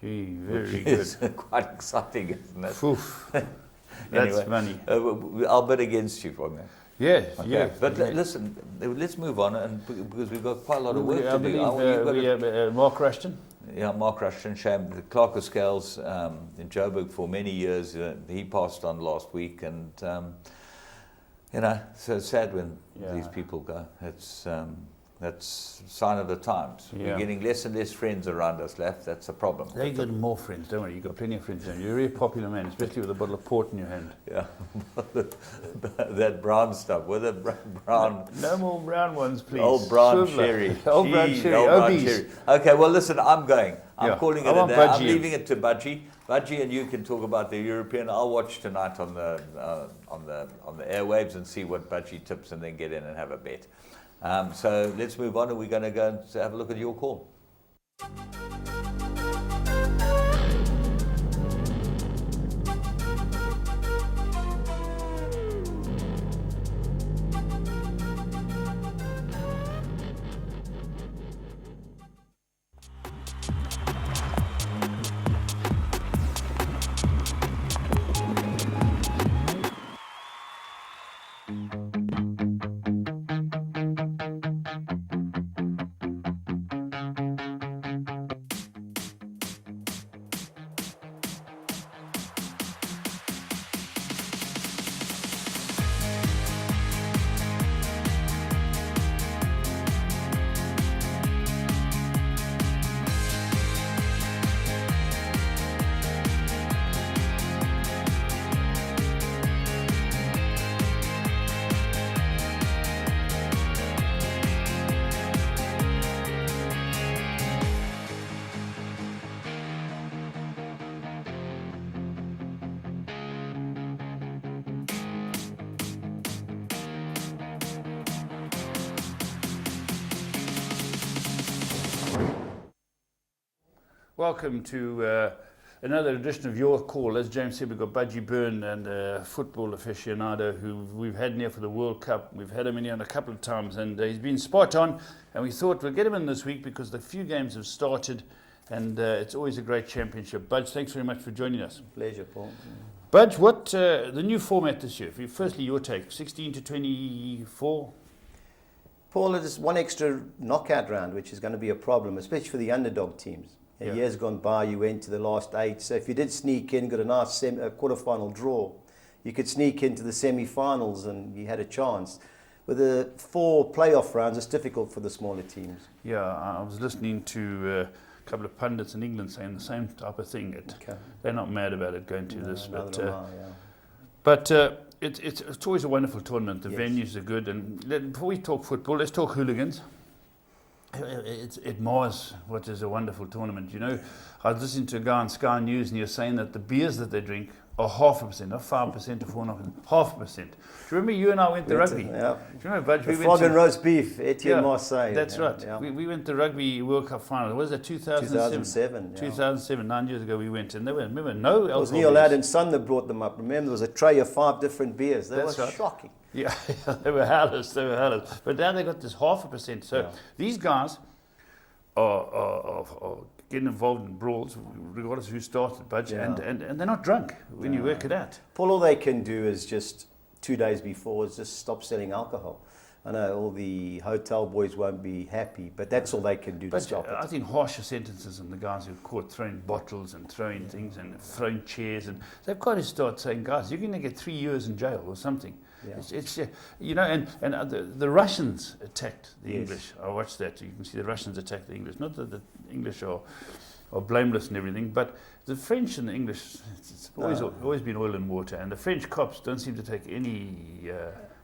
Very good. It's quite exciting, isn't it? Oof. That's anyway, funny. I'll bet against you on that. Yeah, But listen, let's move on, because we've got quite a lot of work to do. We have Mark Rushton. Yeah, Mark Rushton, the Clerk of Scales in Joburg for many years. He passed on last week, and so it's sad when these people go. It's That's a sign of the times. Yeah. We're getting less and less friends around us, Laf. That's a problem. They're getting more friends, don't worry. You've got plenty of friends. You're a very popular man, especially with a bottle of port in your hand. Yeah, that brown stuff, with a brown... No more brown ones, please. Old brown Swiveler. sherry. Old brown Gee, sherry. old brown Obese. sherry. Okay, well, listen, I'm going. I'm calling it a day. I'm Budgie. leaving it to Budgie. Budgie and you can talk about the European. I'll watch tonight on the airwaves and see what Budgie tips, and then get in and have a bet. So let's move on. Are we going to go and have a look at your call? Welcome to another edition of Your Call. As James said, we've got Budgie Byrne and a football aficionado who we've had near for the World Cup. We've had him in here a couple of times, and he's been spot on. And we thought we'll get him in this week because the few games have started, and it's always a great championship. Budge, thanks very much for joining us. Pleasure, Paul. Budge, what the new format this year? Firstly, your take: 16 to 24. Paul, it is one extra knockout round, which is going to be a problem, especially for the underdog teams. Yeah. Years gone by, you went to the last 8. So if you did sneak in, got a nice quarter-final draw, you could sneak into the semi-finals and you had a chance. With the 4 playoff rounds, it's difficult for the smaller teams. Yeah, I was listening to a couple of pundits in England saying the same type of thing. They're not mad about it going to this, but it's always a wonderful tournament. The venues are good, and before we talk football, let's talk hooligans. It mars what is a wonderful tournament. You know, I was listening to a guy on Sky News, and he was saying that the beers that they drink are 0.5%, not 5% or 4.5%, 0.5%. Do you remember you and I went to rugby? Yeah. Do you remember, Budge? The frog and roast beef, Etienne Marseille. That's right. Yeah. We went to rugby World Cup final. Was that 2007? 2007. 2007, 9 years ago we went, and there were, remember, no alcohol. It was Neil Adam's son that brought them up. Remember, there was a tray of 5 different beers. They were shocking. Yeah, they were howlers. But now they got this 0.5%. So these guys are getting involved in brawls, regardless of who started, Budge, and they're not drunk when you work it out. Paul, all they can do is just 2 days before is just stop selling alcohol. I know all the hotel boys won't be happy, but that's all they can do to stop it. I think harsher sentences on the guys who are caught throwing bottles and throwing things and throwing chairs, and they've got to start saying, guys, you're going to get 3 years in jail or something. Yeah. It's you know, and the Russians attacked the English. I watched that. You can see the Russians attacked the English. Not that the English are blameless and everything, but the French and the English, it's always been oil and water. And the French cops don't seem to take any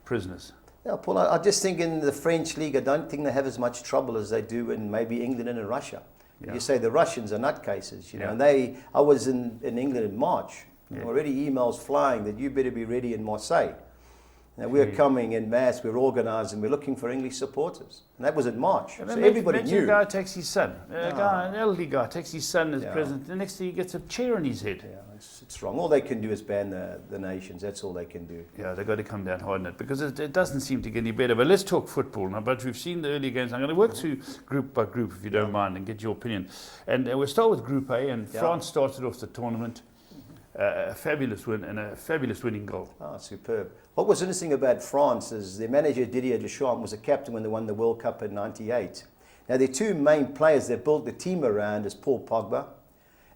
prisoners. Yeah, Paul, I just think in the French league, I don't think they have as much trouble as they do in maybe England and in Russia. Yeah. You say the Russians are nutcases, you know. And I was in England in March. Already emails flying that you better be ready in Marseille. Now, we're coming in mass, we're organising, we're looking for English supporters. And that was in March. So everybody knew. A guy takes his son, an elderly guy takes his son as president. The next thing he gets a chair on his head. Yeah, it's wrong. All they can do is ban the nations. That's all they can do. Yeah, they've got to come down hard on it because it doesn't seem to get any better. But let's talk football now. But we've seen the early games. I'm going to work through group by group, if you don't mind, and get your opinion. And we'll start with Group A. And France started off the tournament. A fabulous win and a fabulous winning goal. Oh, superb. What was interesting about France is their manager Didier Deschamps was a captain when they won the World Cup in '98. Now their 2 main players they built the team around is Paul Pogba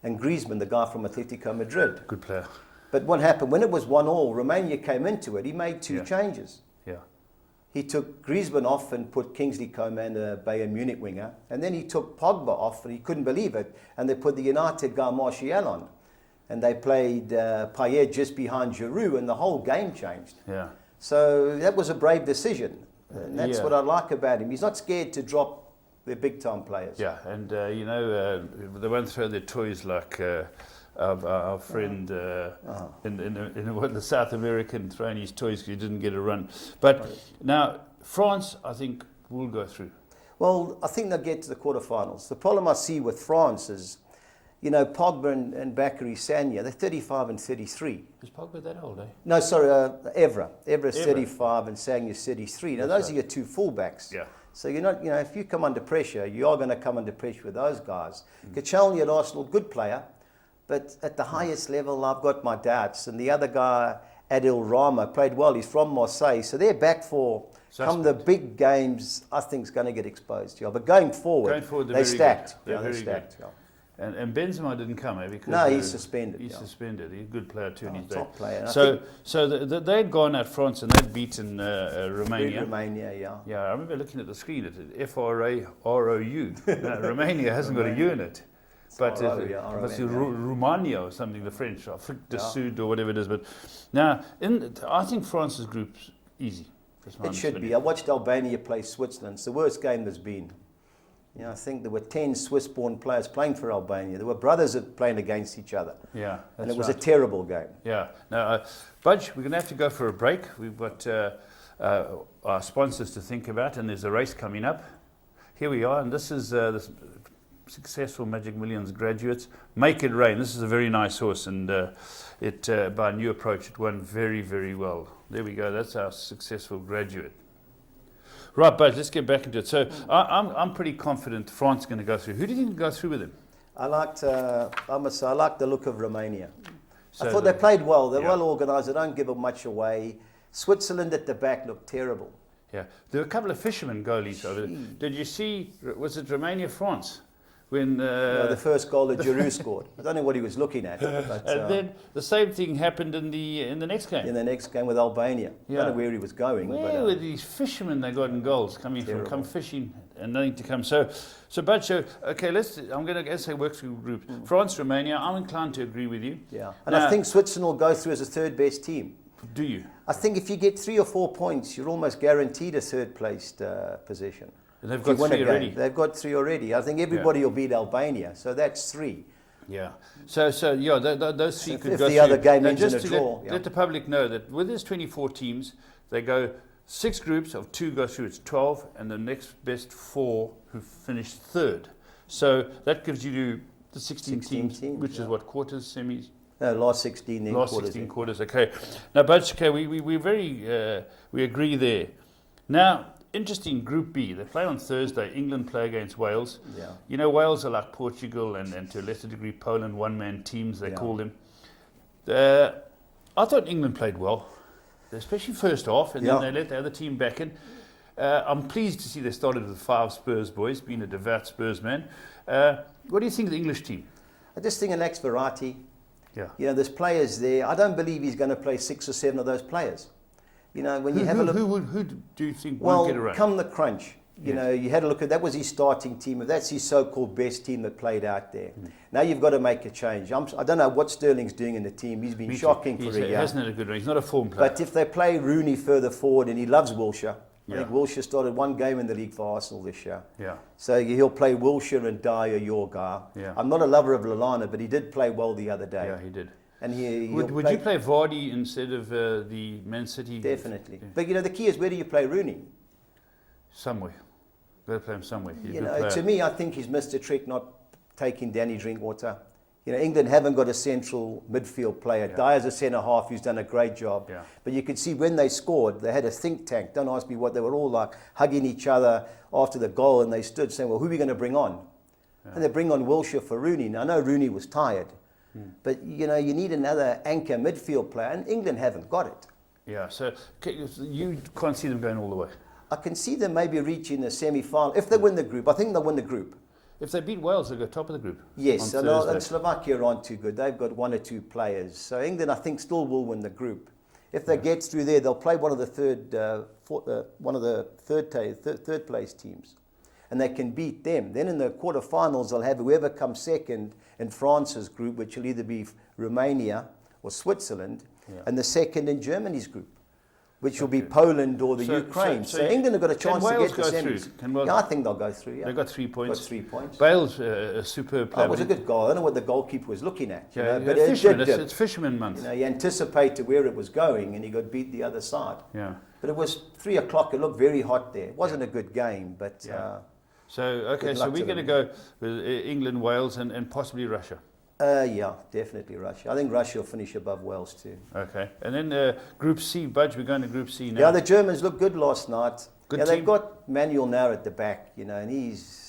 and Griezmann, the guy from Atletico Madrid. Good player. But what happened when it was 1-1, Romania came into it. He made 2 changes. Yeah. he took Griezmann off and put Kingsley Coman, the Bayern Munich winger, and then he took Pogba off, and he couldn't believe it, and they put the United guy Martial on, and they played Payet just behind Giroud, and the whole game changed. Yeah. So that was a brave decision, and that's what I like about him. He's not scared to drop the big-time players. Yeah, and you know, they won't throw their toys like our friend in the South American throwing his toys because he didn't get a run. But now, France, I think, will go through. Well, I think they'll get to the quarterfinals. The problem I see with France is, you know, Pogba and Bakary Sagna, they're 35 and 33. Is Pogba that old, eh? No, sorry, Evra. Evra's 35 and Sagna's 33. Now, those are your two fullbacks. Yeah. So you're not, you know, if you come under pressure, you are going to come under pressure with those guys. Koscielny at Arsenal, good player, but at the highest level, I've got my doubts. And the other guy, Adil Rama, played well. He's from Marseille, so they're back for come the big games. I think is going to get exposed. Yeah, but going forward they're stacked. They're stacked. Yeah. And Benzema didn't come, eh? Because no, he's suspended. He's suspended. He's a good player too in his day. Top player. So they'd gone at France and they'd beaten Romania. Romania, yeah. Yeah, I remember looking at the screen. It's F-R-A-R-O-U. Romania hasn't got a U in it. But it's Romania or something, the French, Afrique du Sud or whatever it is. But now, I think France's group's easy. It should be. I watched Albania play Switzerland. It's the worst game there's been. You know, I think there were 10 Swiss-born players playing for Albania. There were brothers playing against each other. Yeah, and it was a terrible game. Yeah. Now, Budge, we're going to have to go for a break. We've got our sponsors to think about, and there's a race coming up. Here we are, and this is the successful Magic Millions graduates. Make It Rain. This is a very nice horse, and by a new approach, it won very, very well. There we go. That's our successful graduate. Right, but let's get back into it. So I'm pretty confident France is going to go through. Who do you think will go through with him? I liked the look of Romania. So I thought they played well. They're well organised. They don't give them much away. Switzerland at the back looked terrible. Yeah, there were a couple of fishermen goalies over there. Did you see, was it Romania, France? When the first goal that Giroud scored. I don't know what he was looking at. But, and then the same thing happened in the next game. In the next game with Albania. Yeah. I don't know where he was going. Where were these fishermen they got in goals coming from, come fishing and nothing to come. So Bacho, okay, I'm going to say work through groups. France, Romania, I'm inclined to agree with you. Yeah, and now, I think Switzerland will go through as a third best team. Do you? I think if you get 3 or 4 points, you're almost guaranteed a third placed position. And they've got 3 already. They've got 3 already. I think everybody will beat Albania, so that's 3. Yeah. So yeah, those 3 could go through. If the other game ends in a just to draw. let the public know that with these 24 teams, they go 6 groups of 2 go through. It's 12, and the next best 4 who finish third. So that gives you the 16 teams, which is what, quarters, semis. No, last 16, then last quarters. 16 quarters. Okay. Now, Butch, okay, we agree there. Now, interesting Group B. They play on Thursday. England play against Wales. Yeah. You know, Wales are like Portugal and to a lesser degree Poland, one-man teams, they call them. I thought England played well, especially first half, and then they let the other team back in. I'm pleased to see they started with 5 Spurs boys, being a devout Spurs man. What do you think of the English team? I just think it lacks variety. Yeah. You know, there's players there. I don't believe he's going to play 6 or 7 of those players. You know, when you have a look... Who do you think won't get around? Come the crunch. You know, you had a look at... That was his starting team. That's his so-called best team that played out there. Now you've got to make a change. I don't know what Sterling's doing in the team. He's been shocking for a year. He hasn't had a good run. He's not a form player. But if they play Rooney further forward, and he loves Wilshere... I think Wilshere started 1 game in the league for Arsenal this year. Yeah. So he'll play Wilshere and Dyer, your guy. Yeah. I'm not a lover of Lallana, but he did play well the other day. Yeah, he did. And would you play Vardy instead of the Man City? Definitely. Yeah. But you know, the key is, where do you play Rooney? Somewhere. Got to play him somewhere. You know, to me, I think he's missed a trick not taking Danny Drinkwater. You know, England haven't got a central midfield player. Dyer's a centre half who's done a great job. Yeah. But you could see when they scored, they had a think tank. Don't ask me what. They were all like hugging each other after the goal, and they stood saying, well, who are we going to bring on? Yeah. And they bring on Wilshere for Rooney. Now, I know Rooney was tired, but, you know, you need another anchor midfield player, and England haven't got it. Yeah, so you can't see them going all the way? I can see them maybe reaching the semi-final. If they win the group, I think they'll win the group. If they beat Wales, they'll go top of the group. Yes, and Slovakia aren't too good. They've got 1 or 2 players. So England, I think, still will win the group. If they get through there, they'll play one of the third place teams, and they can beat them. Then in the quarterfinals, they'll have whoever comes second in France's group, which will either be Romania or Switzerland, and the second in Germany's group, which will be Poland or the Ukraine. So England have got a chance to get to semis. I think they'll go through. They got 3 points. Got 3 points. Bale's a superb player. It was a good goal. I don't know what the goalkeeper was looking at. But it's Fisherman month. He anticipated where it was going, and he got beat the other side. Yeah. But it was 3 o'clock. It looked very hot there. It wasn't a good game, but. So we're going to go with England, Wales, and possibly Russia. Yeah, definitely Russia. I think Russia will finish above Wales too. Okay. And then Group C, Budge, we're going to Group C now. Yeah, the Germans looked good last night. Good team. They've got Manuel Neuer at the back, and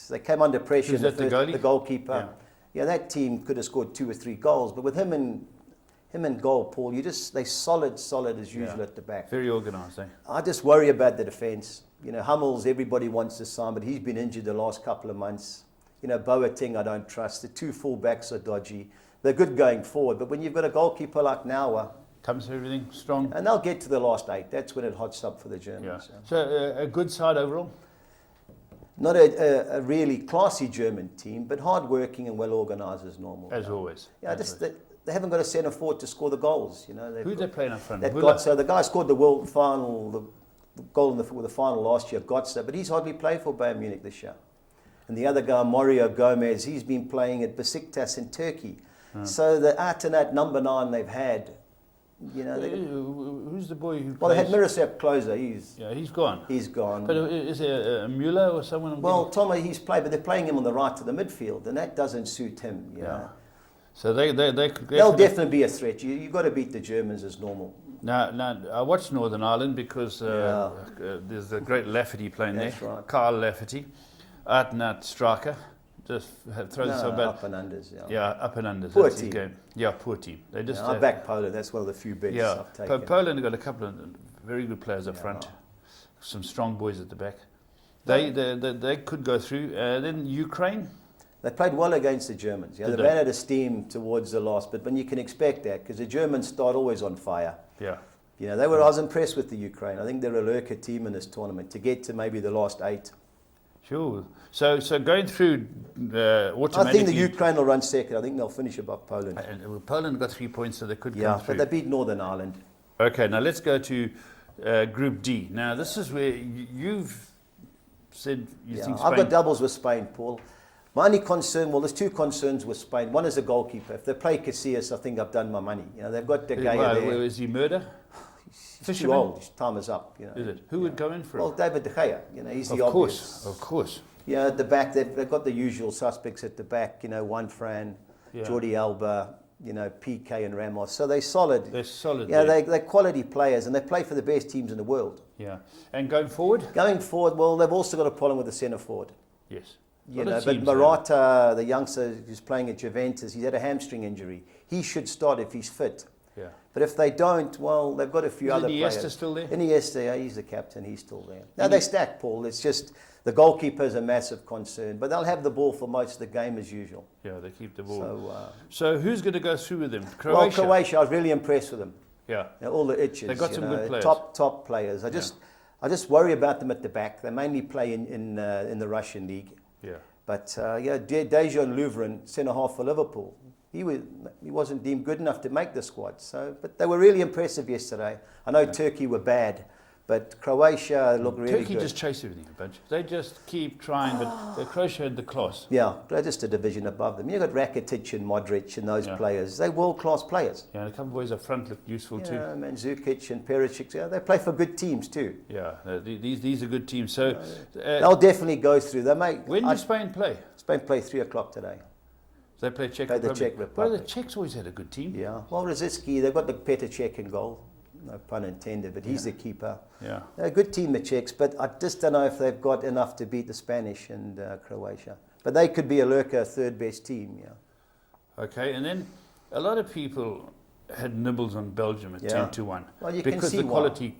they came under pressure. Who's that, the goalie? The goalkeeper. Yeah, that team could have scored 2 or 3 goals, but with him and goal, Paul, they solid as usual at the back. Very organised, eh? I just worry about the defence. Hummels, everybody wants to sign, but he's been injured the last couple of months. Boateng I don't trust. The 2 full-backs are dodgy. They're good going forward, but when you've got a goalkeeper like Neuer... Comes to everything, strong. And they'll get to the last 8. That's when it hots up for the Germans. Yeah. So a good side overall? Not a really classy German team, but hard-working and well-organised as normal. As always. Yeah, they haven't got a centre forward to score the goals. Who they playing up front? So the guy scored the world final, the goal in the final last year, Götze, but he's hardly played for Bayern Munich this year. And the other guy, Mario Gomez, he's been playing at Besiktas in Turkey. So the out-and-out number 9 they've had, who's the boy who plays? Well, they had Miroslav Klose. He's gone. He's gone. But is there a Müller or someone? Well, Tomo, he's played, but they're playing him on the right of the midfield, and that doesn't suit him. So they'll definitely be a threat. You've got to beat the Germans as normal. Now, I watched Northern Ireland because there's the great Lafferty playing there. Right. Carl Lafferty, out-and-out striker. Just throws himself back. Up and unders. Yeah, up and unders. Poor that's team. His game. Yeah, poor team. They just. I back Poland. That's one of the few bets I've taken. Poland have got a couple of very good players up front. Some strong boys at the back. They could go through. Then Ukraine. They played well against the Germans. They ran out of steam towards the last, but when you can expect that, because the Germans start always on fire. Yeah. I was impressed with the Ukraine. I think they're a lurker team in this tournament to get to maybe the last 8. Sure. So going through automatically... I think the Ukraine will run second. I think they'll finish above Poland. And Poland got 3 points, so they could come through. Yeah, but they beat Northern Ireland. Okay, now let's go to Group D. Now, this is where you've said you think Spain... I've got doubles with Spain, Paul. My only concern, there's 2 concerns with Spain. One is the goalkeeper. If they play Casillas, I think I've done my money. They've got De Gea there. Is he murder? He's too old. His time is up. Is it? Who would go in for it? Well, David De Gea. He's the obvious. Of course. At the back, they've got the usual suspects at the back. Juan Fran, Jordi Alba, PK and Ramos. So they're solid. They're solid. Yeah, they're quality players, and they play for the best teams in the world. Yeah. And going forward? Going forward, they've also got a problem with the centre forward. Yes. But Morata, the youngster who's playing at Juventus, he's had a hamstring injury. He should start if he's fit. Yeah. But if they don't, they've got a few other players. Iniesta still there? Iniesta, he's the captain. He's still there. Now they stack, Paul. It's just the goalkeeper is a massive concern, but they'll have the ball for most of the game as usual. Yeah, they keep the ball. So who's going to go through with them? Croatia. Well, Croatia, I was really impressed with them. Yeah. All the itches. They got some good players. Top players. I just worry about them at the back. They mainly play in the Russian league. Yeah. But Dejan Lovren, centre half for Liverpool. He wasn't deemed good enough to make the squad. But they were really impressive yesterday. I know Turkey were bad, but Croatia looked really good. Turkey just chased everything a bunch. They just keep trying, but Croatia had the class. Yeah, they're just a division above them. You've got Rakitic and Modric and those players. They're world-class players. Yeah, and a couple of boys up front look useful too. Yeah, Mandzukic and Perisic, they play for good teams too. Yeah, these are good teams. So they'll definitely go through. When does Spain play? Spain play 3 o'clock today. They play Czech Republic. The Czech Republic. Well, the Czechs always had a good team. Yeah. Well, Rosicky, they've got the Petr Cech in goal. No pun intended, but he's the keeper. Yeah. They're a good team, the Czechs, but I just don't know if they've got enough to beat the Spanish and Croatia. But they could be a lurker, third best team, Okay, and then a lot of people had nibbles on Belgium at 10-1. Well, you because can see the quality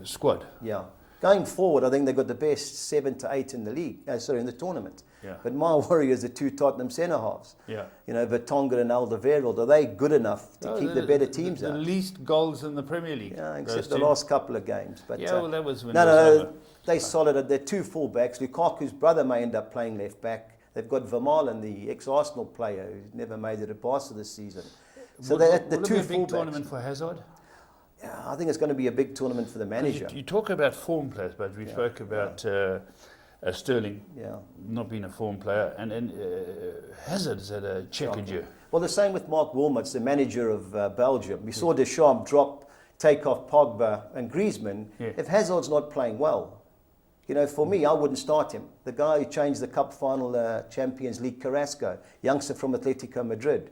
squad. Yeah. Going forward, I think they've got the best 7 to 8 in the league. In the tournament. Yeah. But my worry is the 2 Tottenham centre halves. Yeah. You know, Vertonghen and Alderweireld. Are they good enough to keep the better teams out? The least goals in the Premier League. Yeah, except the last couple of games. But well, that was when no, they're solid. They're 2 full-backs. Lukaku's brother may end up playing left-back. They've got Vermaelen, the ex-Arsenal player, who's never made it a Barca this season. So they're the 2 full-backs. Will it be a big fullbacks. Tournament for Hazard? Yeah, I think it's going to be a big tournament for the manager. You talk about form players, but we spoke about Sterling not being a form player, and Hazard's had a checkered year. Well, the same with Mark Wilmots, the manager of Belgium. We saw Deschamps take off Pogba and Griezmann. Yeah. If Hazard's not playing well, you know, for me, I wouldn't start him. The guy who changed the Cup final Champions League, Carrasco, youngster from Atletico Madrid,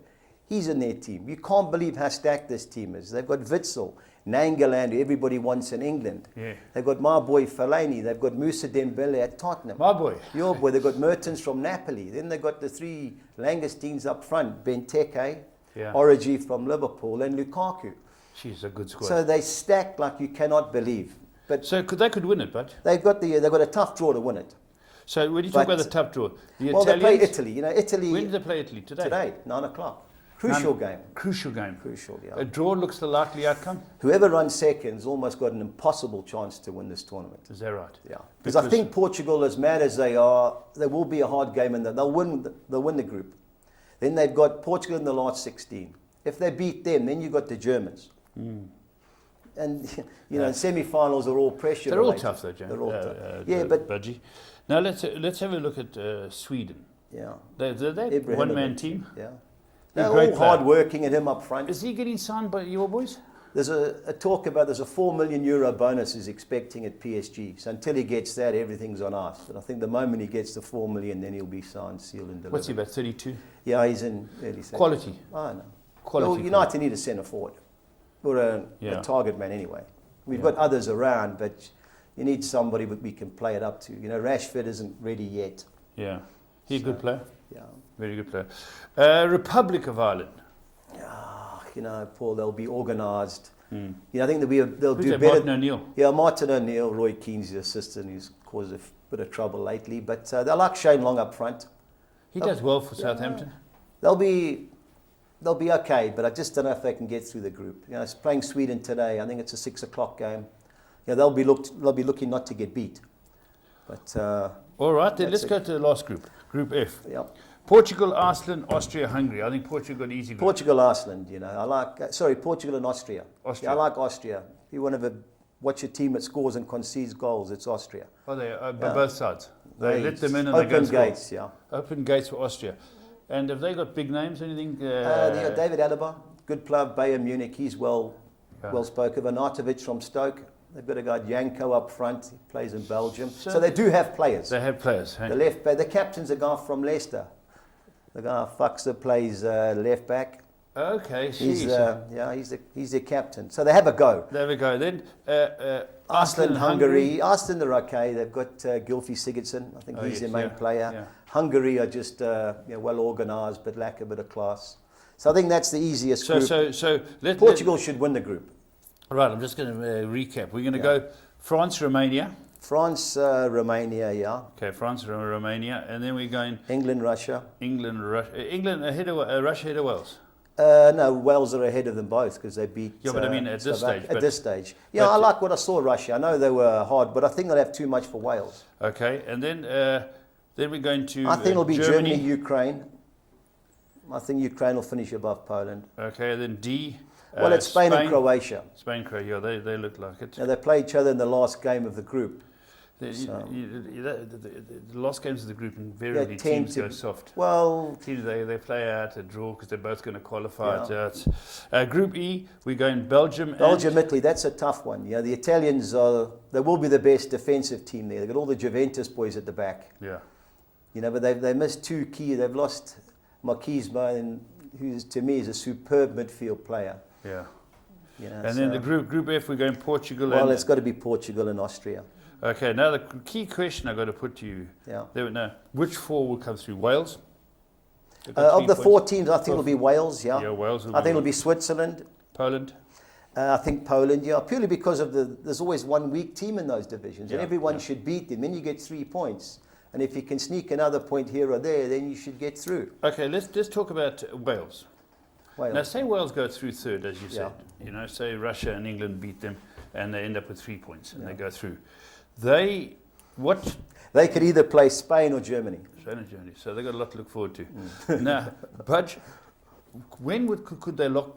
he's in their team. You can't believe how stacked this team is. They've got Witsel, Nangaland, who everybody wants in England. Yeah. They've got my boy Fellaini. They've got Moussa Dembele at Tottenham. My boy. Your boy. They've got Mertens from Napoli. Then they've got the 3 Langostins up front, Benteke, Origi from Liverpool, and Lukaku. She's a good squad. So they stacked like you cannot believe. But so they could win it, but they've got a tough draw to win it. So when you talk about the tough draw, the Italians, they play Italy. You know, Italy. When do they play Italy? Today. Today, 9 o'clock. Crucial game. Crucial game. Crucial. Yeah. A draw looks the likely outcome. Whoever runs second's almost got an impossible chance to win this tournament. Is that right? Yeah. Because I think Portugal, as mad as they are, there will be a hard game, and they'll win the group. Then they've got Portugal in the last 16. If they beat them, then you've got the Germans. And you know, semi-finals are all pressure. They're all tough, though, James. They're all tough. But Budgie. Now let's have a look at Sweden. Yeah. They're one-man team. Yeah. They're all hard working at him up front. Is he getting signed by your boys? There's a talk about there's a €4 million bonus he's expecting at PSG. So until he gets that, everything's on ice. And I think the moment he gets the 4 million, then he'll be signed, sealed, and delivered. What's he about? 32. Yeah, he's in early. Quality. I know. Quality. Well, United need a centre forward or a target man anyway. We've got others around, but you need somebody that we can play it up to. You know, Rashford isn't ready yet. Yeah, he's a good player. Yeah, very good player. Republic of Ireland. You know, Paul, they'll be organised. You know, I think they'll Who's do that, better. Martin O'Neill? Yeah, Martin O'Neill, Roy Keane's assistant, who's caused a bit of trouble lately. But they like Shane Long up front. He does well for Southampton. They'll be okay, but I just don't know if they can get through the group. You know, it's playing Sweden today. I think it's a 6 o'clock game. Yeah, they'll be looking not to get beat. But all right, then let's go to the last group, Group F. Yeah. Portugal, Iceland, Austria, Hungary. I think Portugal got easy. Portugal, Iceland. You know, I like. Portugal and Austria. Austria. Yeah, I like Austria. If you want to watch a team that scores and concedes goals, it's Austria. Oh, they both sides. They let them in and they go open gates. Yeah. Open gates for Austria. And have they got big names? Anything? David Alaba, good player, Bayern Munich. He's well spoken of. Arnautovic from Stoke. They've got a guy, Janko, up front. He plays in Belgium. So they do have players. They have players. Hey? The left back. The captain's a guy from Leicester. The guy Fuxer plays left back. Okay, he's the captain. So they have a go. There we go. Then Iceland, Hungary. Iceland are okay. They've got Gylfi Sigurdsson. I think he's their main player. Yeah. Hungary are just well organised but lack a bit of class. So I think that's the easiest group. So Portugal should win the group. Right, I'm just going to recap. We're going to go France, Romania. France, Romania, yeah. Okay, France, Romania, and then we're going England, Russia. England ahead of Russia ahead of Wales. No, Wales are ahead of them both because they beat. Yeah, but I mean at this stage. At this stage, yeah, I like what I saw Russia. I know they were hard, but I think they'll have too much for Wales. Okay, and then we're going to. I think it'll be Germany, Ukraine. I think Ukraine will finish above Poland. Okay, and then D. Well, it's Spain and Croatia. Spain, Croatia, they look like it. Now, they play each other in the last game of the group. The last games of the group invariably teams go soft. Well, teams they play out a draw because they're both going to qualify it out. Group E, we go in Belgium. Italy. That's a tough one. Yeah, the Italians they will be the best defensive team there. They've got all the Juventus boys at the back. Yeah. You know, but they missed 2 key. They've lost Marquismo, who to me is a superb midfield player. Yeah. You know, and then the Group F, we're going Portugal. Well, it's got to be Portugal and Austria. Okay, now the key question I've got to put to you. Yeah. Which 4 will come through? Wales? Of the 4 teams, I think it'll be Wales, yeah. Yeah, Wales will I think it'll be Switzerland. Poland? I think Poland, yeah, purely because of there's always one weak team in those divisions, and everyone should beat them. Then you get 3 points, and if you can sneak another point here or there, then you should get through. Okay, let's just talk about Wales. Now, say Wales go through third, as you said. You know, say Russia and England beat them, and they end up with 3 points, and they go through. They could either play Spain or Germany. Spain or Germany. So they've got a lot to look forward to. Now, Budge, when could they lock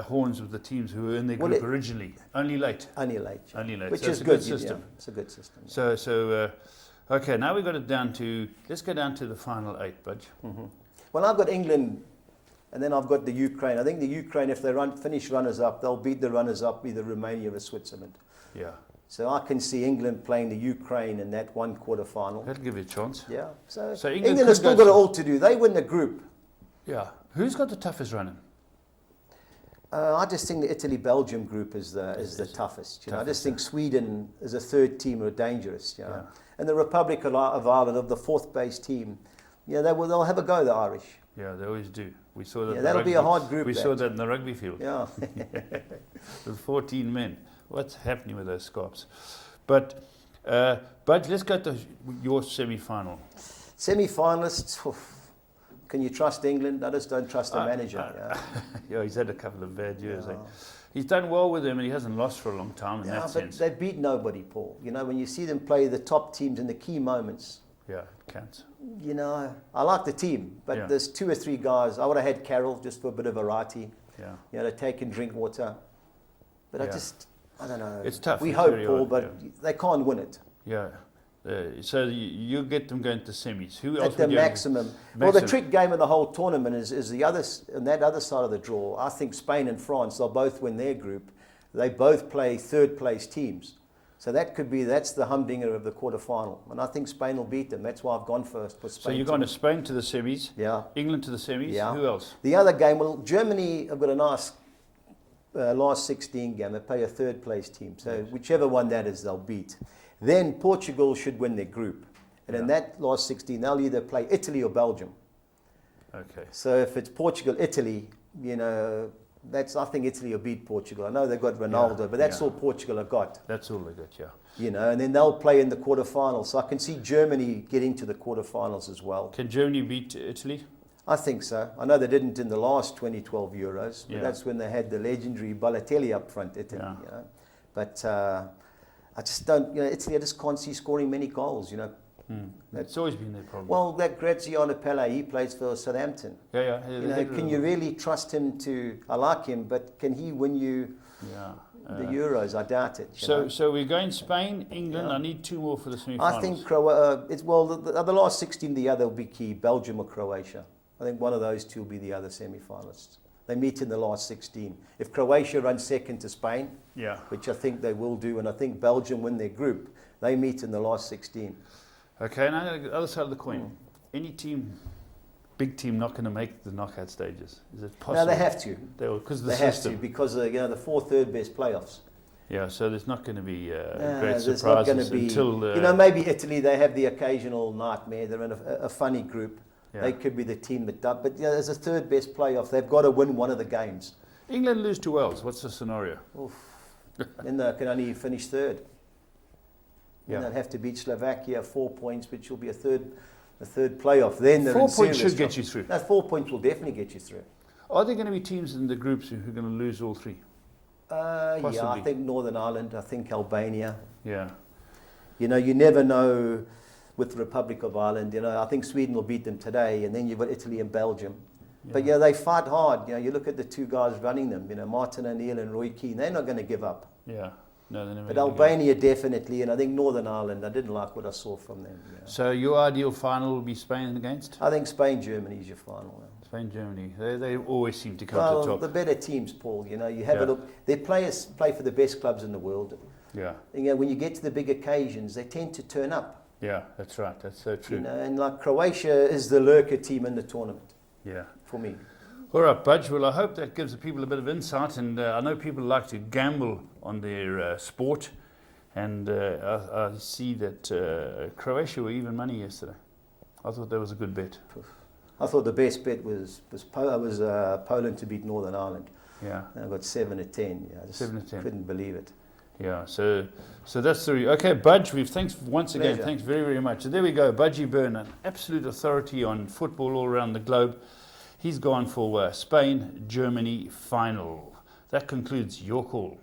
horns with the teams who were in their group originally? Only late. Only late. Only late. Which so is it's a good system. Yeah, it's a good system. So okay, now we've got it down to, let's go down to the final 8, Budge. Well, I've got England, and then I've got the Ukraine. I think the Ukraine, if they finish runners-up, they'll beat the runners-up, either Romania or Switzerland. Yeah. So I can see England playing the Ukraine in that one quarter-final. That'll give you a chance. Yeah. So England has still got it all to do. They win the group. Yeah. Who's got the toughest running? I just think the Italy-Belgium group is the toughest. You know, I just think Sweden as a third team are dangerous. You know? And the Republic of Ireland, of the fourth-base team, yeah, they'll have a go, the Irish. Yeah, they always do. We saw that. Yeah, that'll be a hard group. We saw that in the rugby field. Yeah. With 14 men. What's happening with those Scots? But let's go to your semi-final. Semi-finalists. Can you trust England? I just don't trust the manager. Yeah, he's had a couple of bad years. He's done well with them, and he hasn't lost for a long time in that sense. They beat nobody, Paul. You know, when you see them play the top teams in the key moments. Yeah, it counts. You know, I like the team, but there's 2 or 3 guys. I would have had Carroll just for a bit of variety. Yeah. You know, to take and drink water. But I don't know. It's tough. We hope, Paul, but they can't win it. Yeah. So you get them going to semis. Who else? At the maximum. Well, the trick game of the whole tournament is the other, on that other side of the draw. I think Spain and France, they'll both win their group. They both play third-place teams. So that's the humdinger of the quarterfinal. And I think Spain will beat them. That's why I've gone first for Spain. So you're going to Spain to the semis. Yeah. England to the semis. Yeah. Who else? The other game, well, Germany have got a nice last 16 game. They play a third-place team. So whichever one that is, they'll beat. Then Portugal should win their group. And in that last 16, they'll either play Italy or Belgium. Okay. So if it's Portugal, Italy, you know, I think Italy will beat Portugal. I know they've got Ronaldo, but that's all Portugal have got. That's all they got, yeah. You know, and then they'll play in the quarterfinals. So I can see Germany getting to the quarterfinals as well. Can Germany beat Italy? I think so. I know they didn't in the last 2012 Euros, but that's when they had the legendary Balotelli up front, Italy, you know. But I just don't, you know, Italy, I just can't see scoring many goals, you know. That's always been their problem. Well, that Graziano Pelle, he plays for Southampton. Yeah. You know, can you really trust him to, I like him, but can he win you the Euros? I doubt it. So we're going Spain, England. I need 2 more for the semi-finals. I think the last 16, the other will be key, Belgium or Croatia. I think one of those 2 will be the other semi-finalists. They meet in the last 16. If Croatia runs second to Spain, which I think they will do, and I think Belgium win their group, they meet in the last 16. Okay, now the other side of the coin. Any team, big team, not going to make the knockout stages? Is it possible? No, they have to. They have to because you know, the 4 third best playoffs. Yeah, so there's not going to be great there's surprises not going to be, until... you know, maybe Italy, they have the occasional nightmare. They're in a funny group. They could be the team that does. But you know, as a third best playoff, they've got to win one of the games. England lose to Wales. What's the scenario? Then they can only finish third. Then they'll have to beat Slovakia 4 points, which will be a third playoff. Then 4 points should get you through. No, 4 points will definitely get you through. Are there going to be teams in the groups who are going to lose all 3? Yeah, I think Northern Ireland. I think Albania. Yeah. You know, you never know with the Republic of Ireland. You know, I think Sweden will beat them today, and then you've got Italy and Belgium. But yeah, they fight hard. You know, you look at the 2 guys running them. You know, Martin O'Neill and Roy Keane. They're not going to give up. Yeah. No, they're never. But Albania definitely, and I think Northern Ireland. I didn't like what I saw from them. You know. So your ideal final will be Spain against? I think Spain-Germany is your final. Spain-Germany. They always seem to come to the top. The better teams, Paul. You know, you have a look. Their players play for the best clubs in the world. Yeah. You know, when you get to the big occasions, they tend to turn up. Yeah, that's right. That's so true. You know, and like Croatia is the lurker team in the tournament. Yeah. For me. All right, Budge. Well, I hope that gives the people a bit of insight, and I know people like to gamble on their sport, and I see that Croatia were even money yesterday. I thought that was a good bet. I thought the best bet was Poland to beat Northern Ireland. Yeah. And I got 7 at 10. Yeah, I just 7 at 10. couldn't believe it. Yeah, so that's the okay, Budge. Thanks once again. Pleasure. Thanks very, very much. So there we go, Budgie Byrne, an absolute authority on football all around the globe. He's gone for Spain, Germany final. That concludes Your Call.